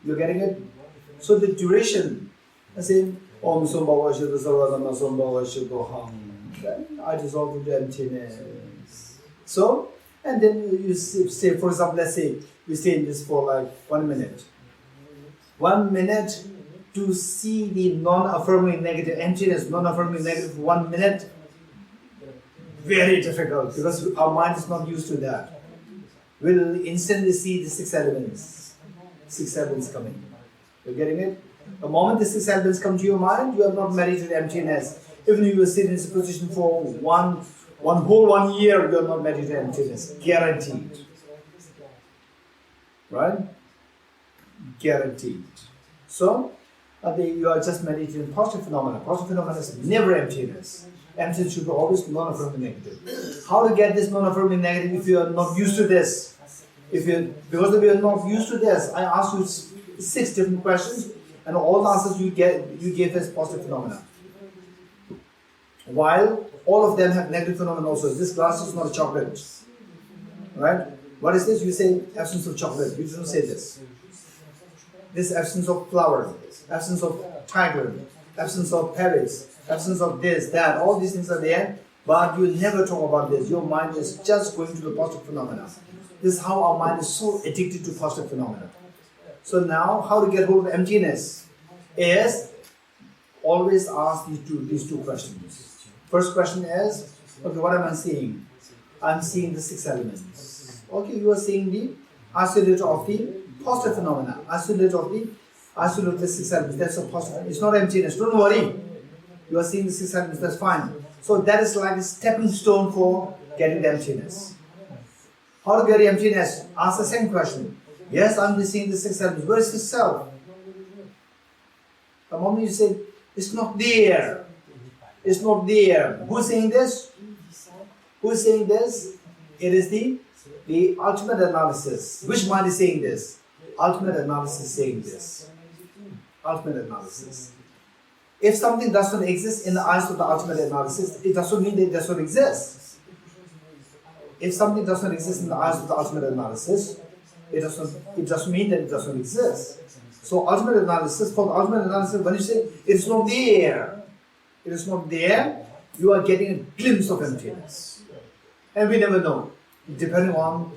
You're getting it? So the duration, I say, Om Sombhava Shudha Sarvadhamma Sombhava Shudha. Then I dissolve into emptiness. So, and then you say, for example, let's say we stay in this for like 1 minute. 1 minute to see the non-affirming negative, emptiness, non-affirming negative, 1 minute. Very difficult because our mind is not used to that. We'll instantly see the 6 elements. 6 elements coming. You're getting it? The moment the 6 elements come to your mind, you have not meditated emptiness. Even if you will sit in this position for one whole 1 year, you are not meditating emptiness. Guaranteed. Right? Guaranteed. So, you are just meditating positive phenomena. Positive phenomena is never emptiness. Emptiness should be always non-affirming negative. How to get this non-affirming negative if you are not used to this? Because we are not used to this, I asked you 6 different questions, and all the answers you gave as positive phenomena. While all of them have negative phenomena also. This glass is not a chocolate. Right? What is this? You say absence of chocolate. You don't say this. This absence of flower, absence of tiger, absence of parrots, absence of this, that, all these things are there, but you never talk about this. Your mind is just going to the positive phenomena. This is how our mind is so addicted to positive phenomena. So now, how to get hold of emptiness is always ask these two questions. First question is, okay, what am I seeing? I'm seeing the 6 elements. Okay, you are seeing the isolate of the positive phenomena. Isolate of the 6 elements. That's a positive. It's not emptiness. Don't worry. You are seeing the 6 elements. That's fine. So that is like a stepping stone for getting the emptiness. How to get the emptiness? Ask the second question. Yes, I'm seeing the 6 elements. Where is the self? The moment you say, it's not there. It's not there. Who's saying this? Who's saying this? It is the ultimate analysis. Which mind is saying this? Ultimate analysis is saying this. Ultimate analysis. If something does not exist in the eyes of the ultimate analysis, it doesn't mean that it does not exist. If something does not exist in the eyes of the ultimate analysis, it doesn't mean that it does not exist. So ultimate analysis, for the ultimate analysis, when you say it's not there, it is not there, you are getting a glimpse of emptiness. And we never know, depending on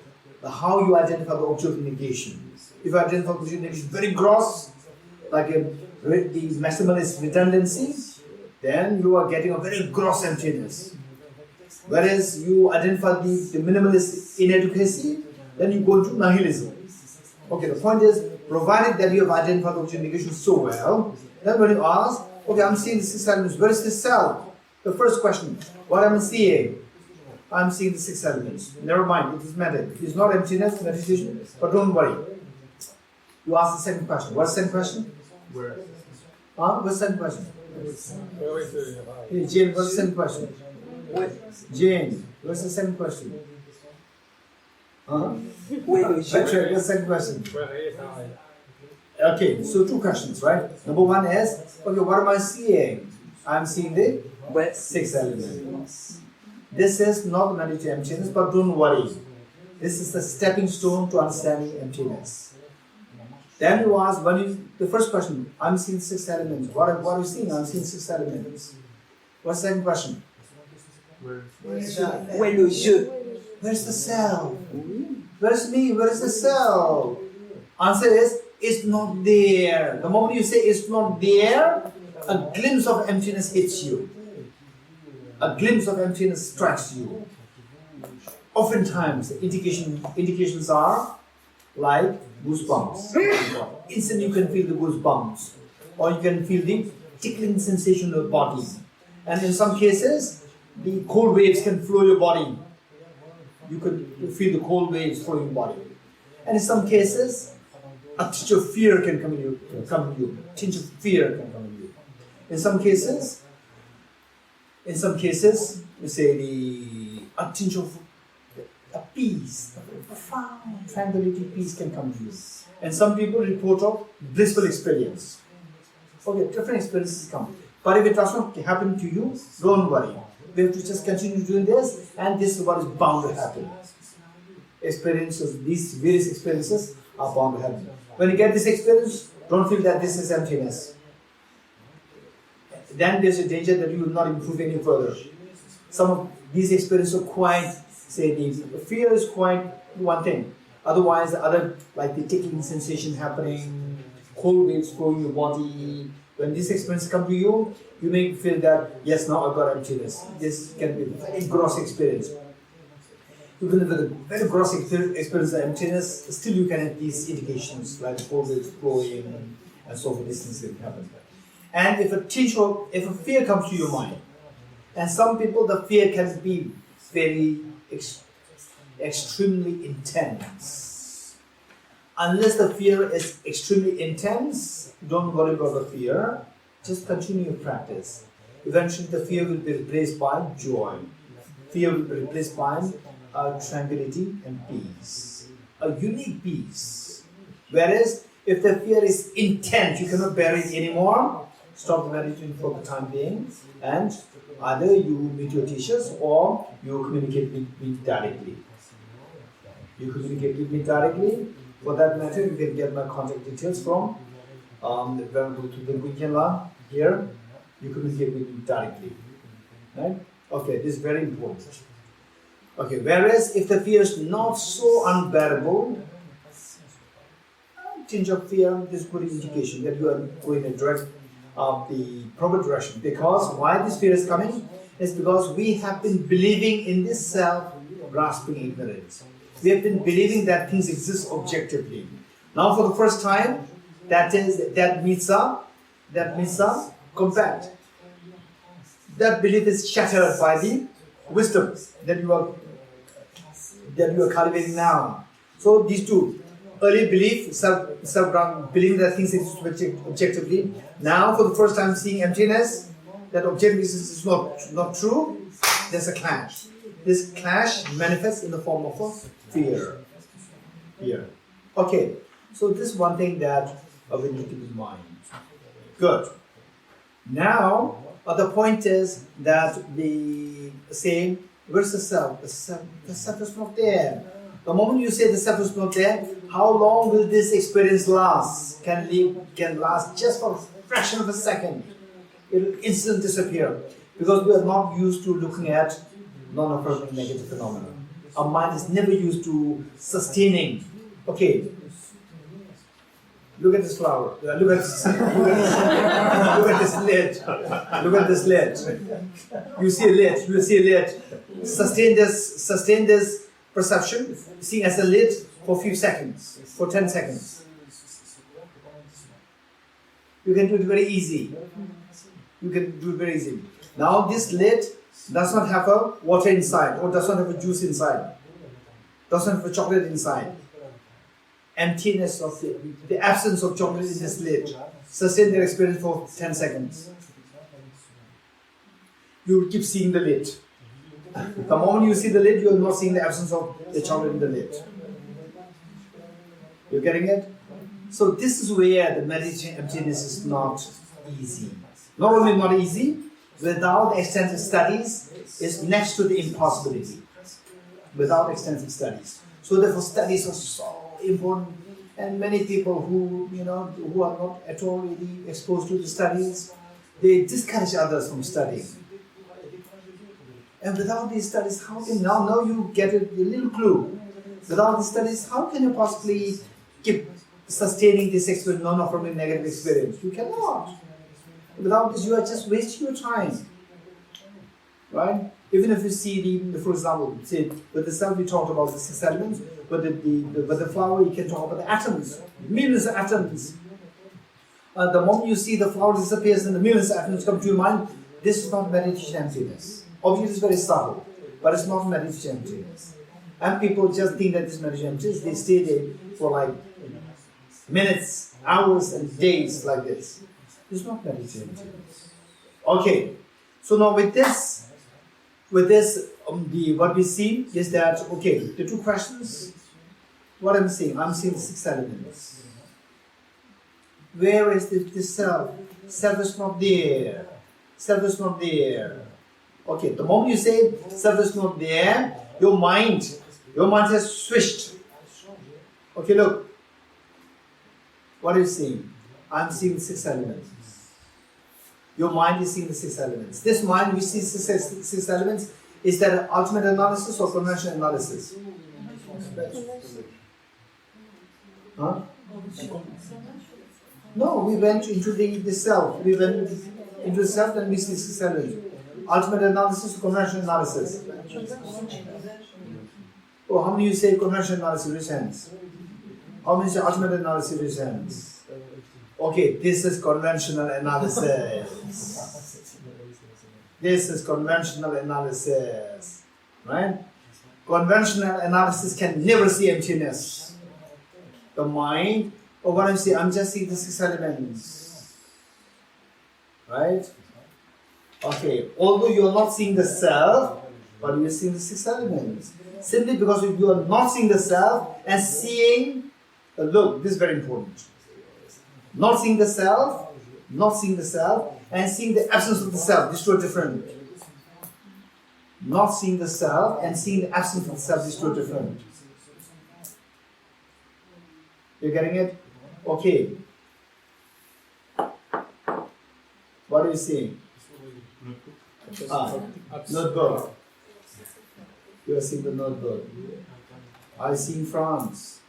how you identify the object of negation. If you identify the object of negation very gross, like the maximalist redundancy, then you are getting a very gross emptiness. Whereas you identify the minimalist inadequacy, then you go to nihilism. Okay, the point is, provided that you have identified the object of negation so well, Then when you ask, okay, I'm seeing the six elements, where is the self? The first question, what am I seeing? I'm seeing the six elements. Never mind, it is matter. It is not emptiness, meditation, but don't worry. You ask the second question. What's the second question? Where? What's the second question? Where is the Hey, Jane, what's the second question? Jane, what's the second question? What's the second question? Where is I? Okay, so two questions, right? Number one is, okay, what am I seeing? I'm seeing the six elements. This is not related to emptiness, but don't worry. This is the stepping stone to understanding emptiness. Then you ask, the first question, I'm seeing six elements. What are you seeing? I'm seeing six elements. What's the second question? Where's le je? Where's the self? Where's me? Where is the self? Answer is, it's not there. The moment you say it's not there, a glimpse of emptiness hits you. A glimpse of emptiness strikes you. Oftentimes, indications are like goosebumps. Instantly you can feel the goosebumps. Or you can feel the tickling sensation of the body. And in some cases, the cold waves can flow your body. You could feel the cold waves flowing your body. And in some cases, a tinge of fear can come in you. Tinge of fear can come in you. In some cases, we say a tinge of a peace, a profound tranquility, peace can come to you. And some people report of blissful experience. Okay, different experiences come. But if it does not happen to you, don't worry. We have to just continue doing this, and this is what is bound to happen. Experiences, these various experiences are bound to happen. When you get this experience, don't feel that this is emptiness. Then there's a danger that you will not improve any further. Some of these experiences are quite, say, the fear is quite one thing. Otherwise, the other, like the tickling sensation happening, cold waves flowing your body. When these experiences come to you, you may feel that, yes, now I've got emptiness. This can be a very gross experience. Even with a very gross experience of emptiness, still you can have these indications, like the cold waves flowing, and so forth, these things can happen. And if a fear comes to your mind, and some people, the fear can be very extremely intense. Unless the fear is extremely intense, don't worry about the fear. Just continue your practice. Eventually, the fear will be replaced by joy. Fear will be replaced by tranquility and peace. A unique peace. Whereas, if the fear is intense, you cannot bear it anymore, stop the meditation for the time being, and either you meet your teachers or you communicate with me directly. You communicate with me directly. For that matter, you can get my contact details from the Venerable to the Guinla here. You communicate with me directly. Right? Okay, this is very important. Okay, whereas if the fear is not so unbearable, tinge of fear is good indication that you are going in the proper direction. Because why this fear is coming is because we have been believing in this self-grasping ignorance. We have been believing that things exist objectively. Now, for the first time, that meets up compact. That belief is shattered by the wisdom that you are cultivating now. So these two, early belief, believing that things exist objectively. Now, for the first time, seeing emptiness, that objectivity is not true. There's a clash. This clash manifests in the form of a fear. Okay, so this is one thing that we need to keep in mind. Good. Now, the point is that where's the self? The self is not there. The moment you say the self is not there, how long will this experience last? Can last just for a fraction of a second. It will instantly disappear. Because we are not used to looking at non-affirming negative phenomena. Our mind is never used to sustaining. Okay, look at this flower. Look at this lid. Look at this lid. You see a lid. You see a lid. Sustain this perception, seeing as a lid for a few seconds, for 10 seconds. You can do it very easy. You can do it very easily. Now this lid does not have a water inside, or does not have a juice inside, does not have a chocolate inside. Emptiness of the absence of chocolate in this lid. Sustain their experience for 10 seconds. You will keep seeing the lid. The moment you see the lid, you are not seeing the absence of the chocolate in the lid. You're getting it? So this is where the meditation emptiness is not easy. Not only not easy, without extensive studies, is next to the impossibility. Without extensive studies. So therefore studies are so important, and many people who who are not at all really exposed to the studies, they discourage others from studying. And without these studies, how can now you get a little clue? Without the studies, how can you possibly keep sustaining this experience, non-affirming negative experience? You cannot. Without this, you are just wasting your time. Right? Even if you see for example, say with the self we talked about the 6 elements, with the flower you can talk about the atoms, millions of atoms. The moment you see the flower disappears and the millions of atoms come to your mind, this is not meditation emptiness. Obviously it's very subtle, but it's not meditation emptiness. And people just think that this meditation emptiness, they stay there for like minutes, hours and days like this. It's not meditation emptiness. Okay, so now with this, what we see is that, okay, the 2 questions, what I'm seeing the 6 elements. Where is the self? Self is not there. Self is not there. Okay, the moment you say self is not there, your mind has switched. Okay, look. What are you seeing? I'm seeing the 6 elements. Your mind is seeing the 6 elements. This mind which sees the 6 elements, is that an ultimate analysis or conventional analysis? Huh? No, we went into the self. We went into the self and we see 6 elements. Ultimate analysis or conventional analysis? Oh, how many you say conventional analysis? Raise hands. How many say ultimate analysis? Raise hands. Okay, this is conventional analysis. This is conventional analysis. Right? Conventional analysis can never see emptiness. The mind, or what I'm saying, I'm just seeing the 6 elements. Right? Okay, although you are not seeing the self, but you are seeing the 6 elements. Simply because you are not seeing the self and seeing, look, this is very important. Not seeing the self, and seeing the absence of the self. These two are different. Not seeing the self and seeing the absence of the self. These two are different. You're getting it? Okay. What are you seeing? Notebook. You are seeing the notebook. I see France.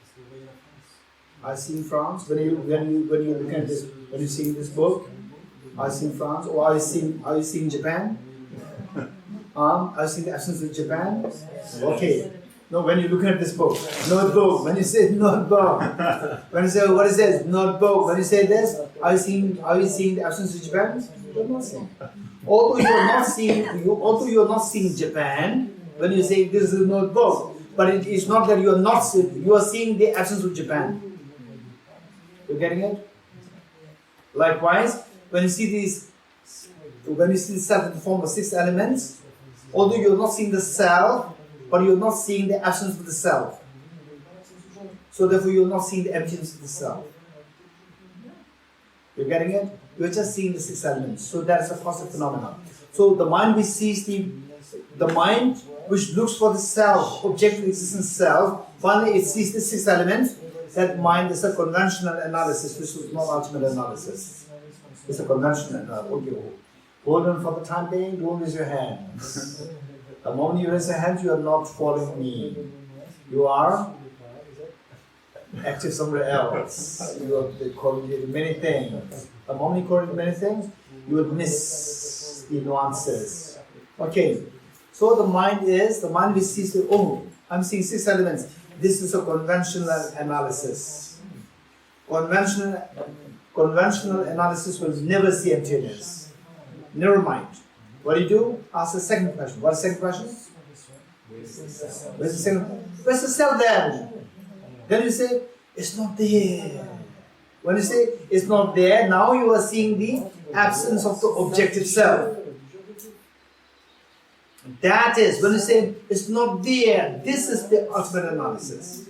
I see France. When you look at this, when you see this book, I see France. Or are you seeing Japan? I see the absence of Japan. Okay. No, when you look at this book, notebook. When you say notebook, when you say what is this? Notebook. When you say this, are you seeing the absence of Japan? You're not seeing. Although you're not seeing Japan, when you say this is a notebook, but it is not that you are not seeing. You are seeing the absence of Japan. You're getting it? Likewise, when you see the self in the form of 6 elements, although you're not seeing the self, but you're not seeing the absence of the self. So therefore you're not seeing the emptiness of the self. You're getting it? You're just seeing the 6 elements. So that's a positive phenomenon. So the mind which sees the mind which looks for the self, objective existence self, finally it sees the 6 elements. That mind is a conventional analysis, which is not ultimate analysis. It's a conventional analysis. Okay, hold on for the time being, don't raise your hands. The moment you raise your hands, you are not following me. You are active somewhere else. You are coordinating many things. The moment you coordinate many things, you will miss the nuances. Okay, so the mind which sees I'm seeing 6 elements. This is a conventional analysis. Conventional conventional analysis will never see emptiness. Never mind. What do you do? Ask the second question. What is the second question? Where's the second? Where's the self then? Then you say, it's not there. When you say it's not there, now you are seeing the absence of the objective self. That is, when you say it's not there, this is the ultimate analysis.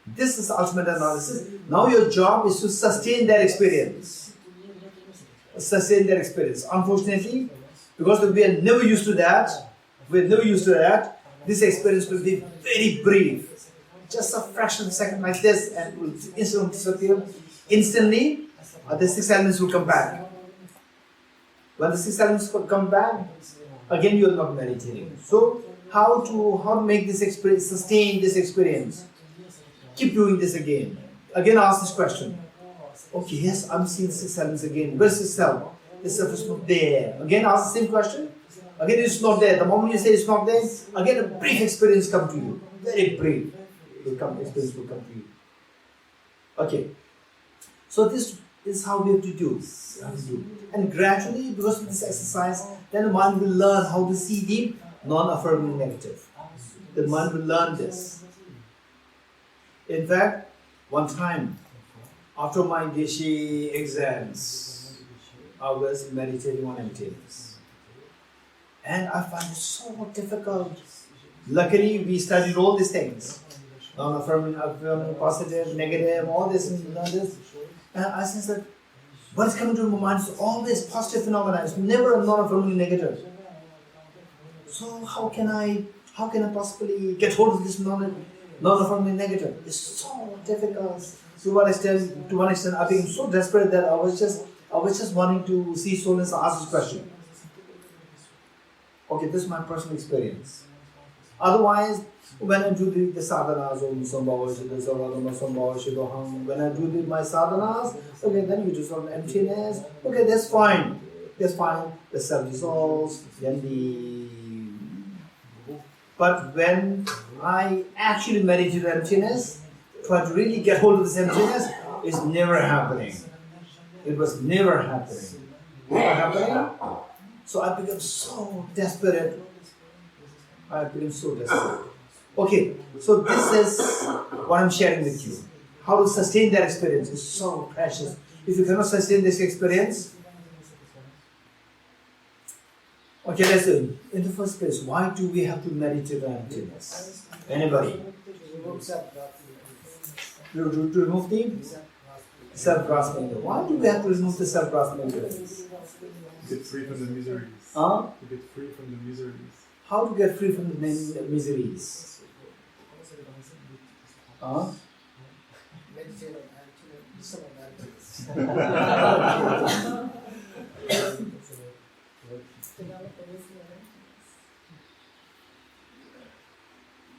This is the ultimate analysis. Now your job is to sustain that experience. Sustain that experience. Unfortunately, because we are never used to that, this experience will be very brief. Just a fraction of a second like this and will instantly disappear. Instantly, the 6 elements will come back. When the 6 elements will come back, again you are not meditating. So how to make this experience, sustain this experience? Keep doing this again. Again ask this question. Okay, yes, I'm seeing 6 elements again. Where's the self? The self is not there. Again ask the same question. Again it's not there. The moment you say it's not there, again a brief experience come to you. Very brief. Experience will come to you. Okay. So this is how we have to do. And gradually, because of this exercise, then the mind will learn how to see the non-affirming negative. The mind will learn this. In fact, one time, after my Geshe exams, I was meditating on emptiness. And I found it so difficult. Luckily, we studied all these things. Non-affirming, affirming, positive, negative, all this and this. And I sense that what is coming to my mind is always positive phenomena. It's never a non-affirming negative. So how can I possibly get hold of this non-affirming negative? It's so difficult. To one extent, I became so desperate that I was just wanting to see souls and ask this question. Okay, this is my personal experience. Otherwise, when I do the sadhanas, when I do my sadhanas, okay, then you just want emptiness. Okay, that's fine. That's fine. The self dissolves. But when I actually meditate on emptiness, try to really get hold of this emptiness, it's never happening. It was never happening. Never happening. So I became so desperate. Okay, so this is what I'm sharing with you. How to sustain that experience is so precious. If you cannot sustain this experience, okay, let's do. In the first place, why do we have to meditate on emptiness? Anybody? To remove the self-grasping. Why do we have to remove the self-grasping? Get free from the miseries. Huh? To get free from the miseries. How to get free from the miseries? Meditate on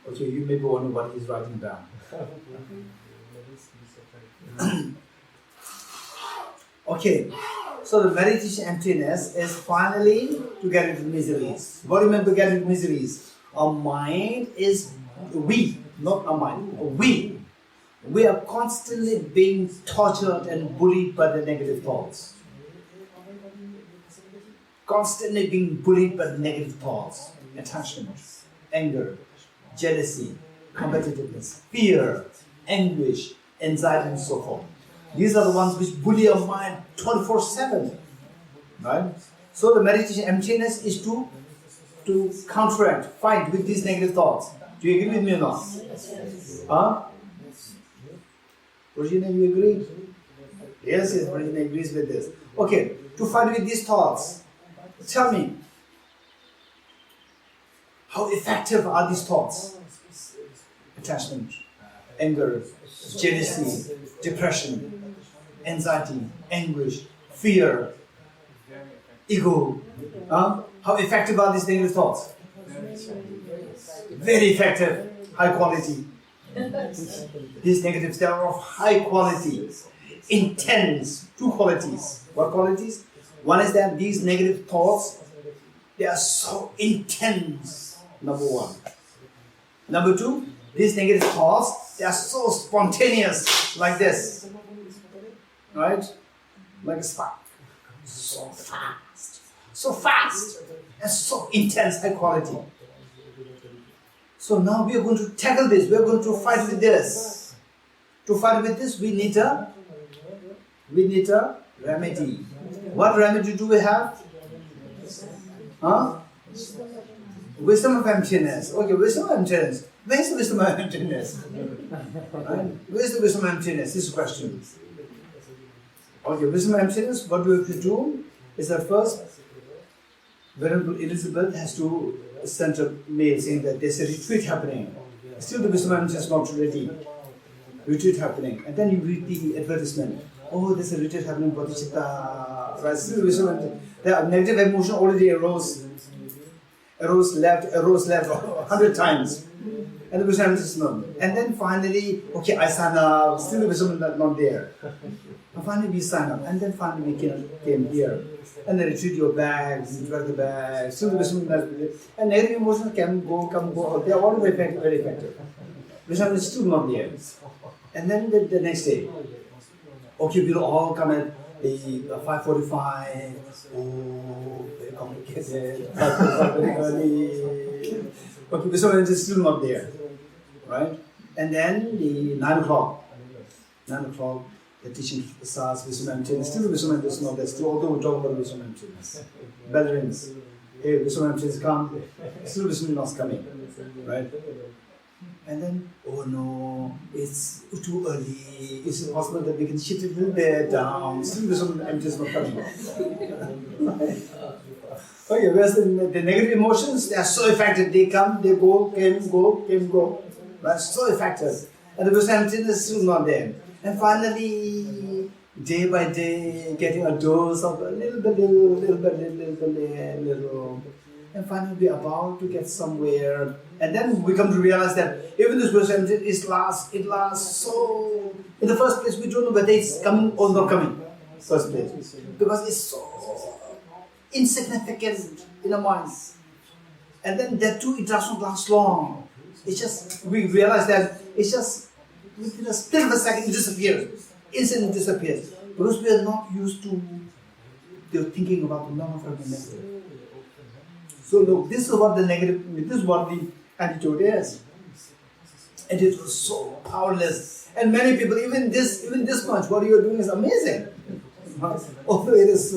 Okay, you may be wondering what he's writing down. Okay, so the meditation emptiness is finally to get rid of miseries. What do you mean to get rid of miseries? Our mind is not a mind, we are constantly being tortured and bullied by the negative thoughts. Constantly being bullied by the negative thoughts. Attachment, anger, jealousy, competitiveness, fear, anguish, anxiety and so forth. These are the ones which bully our mind 24/7. Right? So the meditation emptiness is to counteract, fight with these negative thoughts. Do you agree with me or not? Huh? Regina, you agree? Yes, Regina agrees with this. Okay, to fight with these thoughts, tell me, how effective are these thoughts? Attachment, anger, jealousy, depression, anxiety, anguish, fear, ego. How effective are these negative thoughts? Very effective, high quality. These negatives, they are of high quality, intense. Two qualities. What qualities? One is that these negative thoughts, they are so intense. Number one. Number two, these negative thoughts, they are so spontaneous, like this. right? Like a spark. So fast, and so intense, high quality. So now we are going to tackle this. We are going to fight with this. To fight with this, we need a remedy. What remedy do we have? Huh? Wisdom of emptiness. Okay, wisdom of emptiness. Where's the wisdom of emptiness? Right? Where's the wisdom of emptiness? This is the question. Okay, wisdom of emptiness, what do we have to do? Is that first, Venerable Elizabeth has to send a mail saying that there's a retreat happening. Still the wisdom of emptiness is not ready. Retreat happening. And then you read the advertisement. Oh, there's a retreat happening, Bodhicitta. Right? Still the wisdom of emptiness. The negative emotion already arose left 100 times. And the wisdom is not. And then finally, okay, I sign up. Still the wisdom is not there. And finally we sign up. And then finally we came here. And then retrieve your bags, you drag the bags. Still the wisdom is not there. And negative emotions come go. They are all very effective. Wisdom is still not there. And then the next day, okay, we'll all come at 5:45. Oh, very complicated. Very early. Okay, wisdom is still not there, right? And then the 9 o'clock, the teaching starts. Wisdom emptiness. Still wisdom is not there. Still, although we talk about wisdom emptiness, bell rings. Hey, wisdom emptiness come. Still wisdom is not coming, right? And then, oh no, it's too early. Is it possible that we can shift it a little bit down? Still wisdom emptiness is not coming. Okay, whereas the negative emotions, they are so effective. They come, they go, came, go. Right? So effective. And the wisdom emptiness is still not there. And finally, day by day, getting a dose of a little bit. And finally, we're about to get somewhere. And then we come to realize that even this wisdom it lasts so. In the first place, we don't know whether it's coming or not coming. First place. Because it's so insignificant in our minds. And then that too, it does not last long. It's just, we realize that it's just within a split of a second, it disappears. Instantly disappears. Because we are not used to thinking about the non-affirmative negative. So look, this is what the attitude is. And it was so powerless. And many people, even this much, what you are doing is amazing. Although it is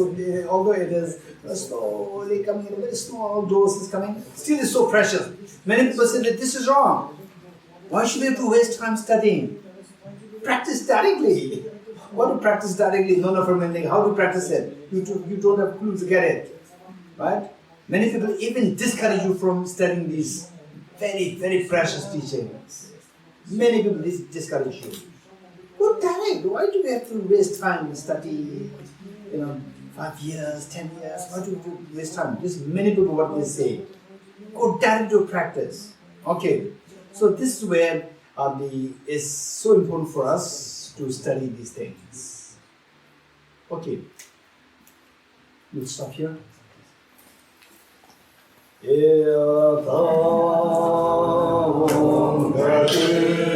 slowly coming in a very small doses coming, still is so precious. Many people say that this is wrong. Why should we have to waste time studying? Practice directly. What to practice directly? Non-affirmative. How to practice it? You don't have clue to get it. Right? Many people even discourage you from studying these very, very precious teachings. Many people discourage you. Go direct. Why do we have to waste time and study, 5 years, 10 years? Why do we waste time? This is many people what they say. Go direct to practice. Okay. So this is where it's so important for us to study these things. Okay. We'll stop here. Bodhicittas.